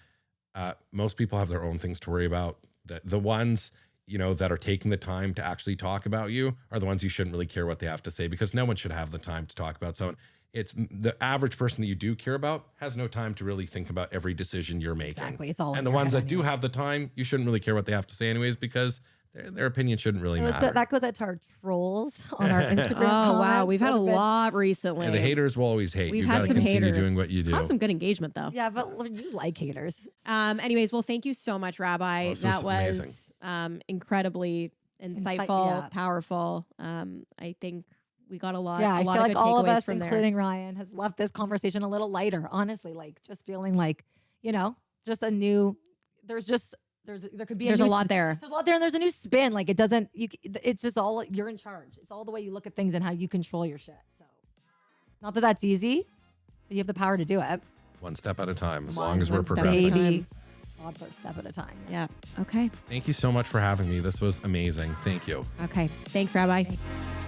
Speaker 3: most people have their own things to worry about. The ones, you know, that are taking the time to actually talk about you are the ones you shouldn't really care what they have to say, because no one should have the time to talk about someone. It's the average person that you do care about has no time to really think about every decision you're making.
Speaker 2: Exactly. It's all
Speaker 3: and the ones that do have the time, you shouldn't really care what they have to say anyways, because their opinion shouldn't really matter.
Speaker 2: That goes out to our trolls on our Instagram.
Speaker 1: Oh, wow. We've had a lot recently.
Speaker 3: And the haters will always hate.
Speaker 1: We've
Speaker 3: You've
Speaker 1: had
Speaker 3: got to
Speaker 1: some
Speaker 3: continue
Speaker 1: haters.
Speaker 3: doing what you do.
Speaker 1: Caused some good engagement though.
Speaker 2: Yeah, but you like haters.
Speaker 1: Anyways, well, thank you so much, Rabbi.
Speaker 3: This
Speaker 1: That
Speaker 3: was
Speaker 1: was incredibly insightful, powerful. I think we got a lot.
Speaker 2: Yeah,
Speaker 1: a
Speaker 2: I
Speaker 1: lot
Speaker 2: feel
Speaker 1: of
Speaker 2: like
Speaker 1: good
Speaker 2: all of
Speaker 1: takeaways
Speaker 2: us,
Speaker 1: from
Speaker 2: including Ryan, has left this conversation a little lighter. Honestly, like just feeling like, you know, just a new. There could be.
Speaker 1: There's a lot there.
Speaker 2: There's a lot there, and there's a new spin. Like it doesn't. It's just all you're in charge. It's all the way you look at things and how you control your shit. So, not that that's easy, but you have the power to do it.
Speaker 3: One step at a time, as
Speaker 1: One
Speaker 3: long as we're
Speaker 1: step at a
Speaker 3: progressing.
Speaker 1: time.
Speaker 2: Baby, God, first step at a time.
Speaker 1: Yeah. Okay.
Speaker 3: Thank you so much for having me. This was amazing. Thank you.
Speaker 1: Okay. Thanks, Rabbi.
Speaker 2: Thank you.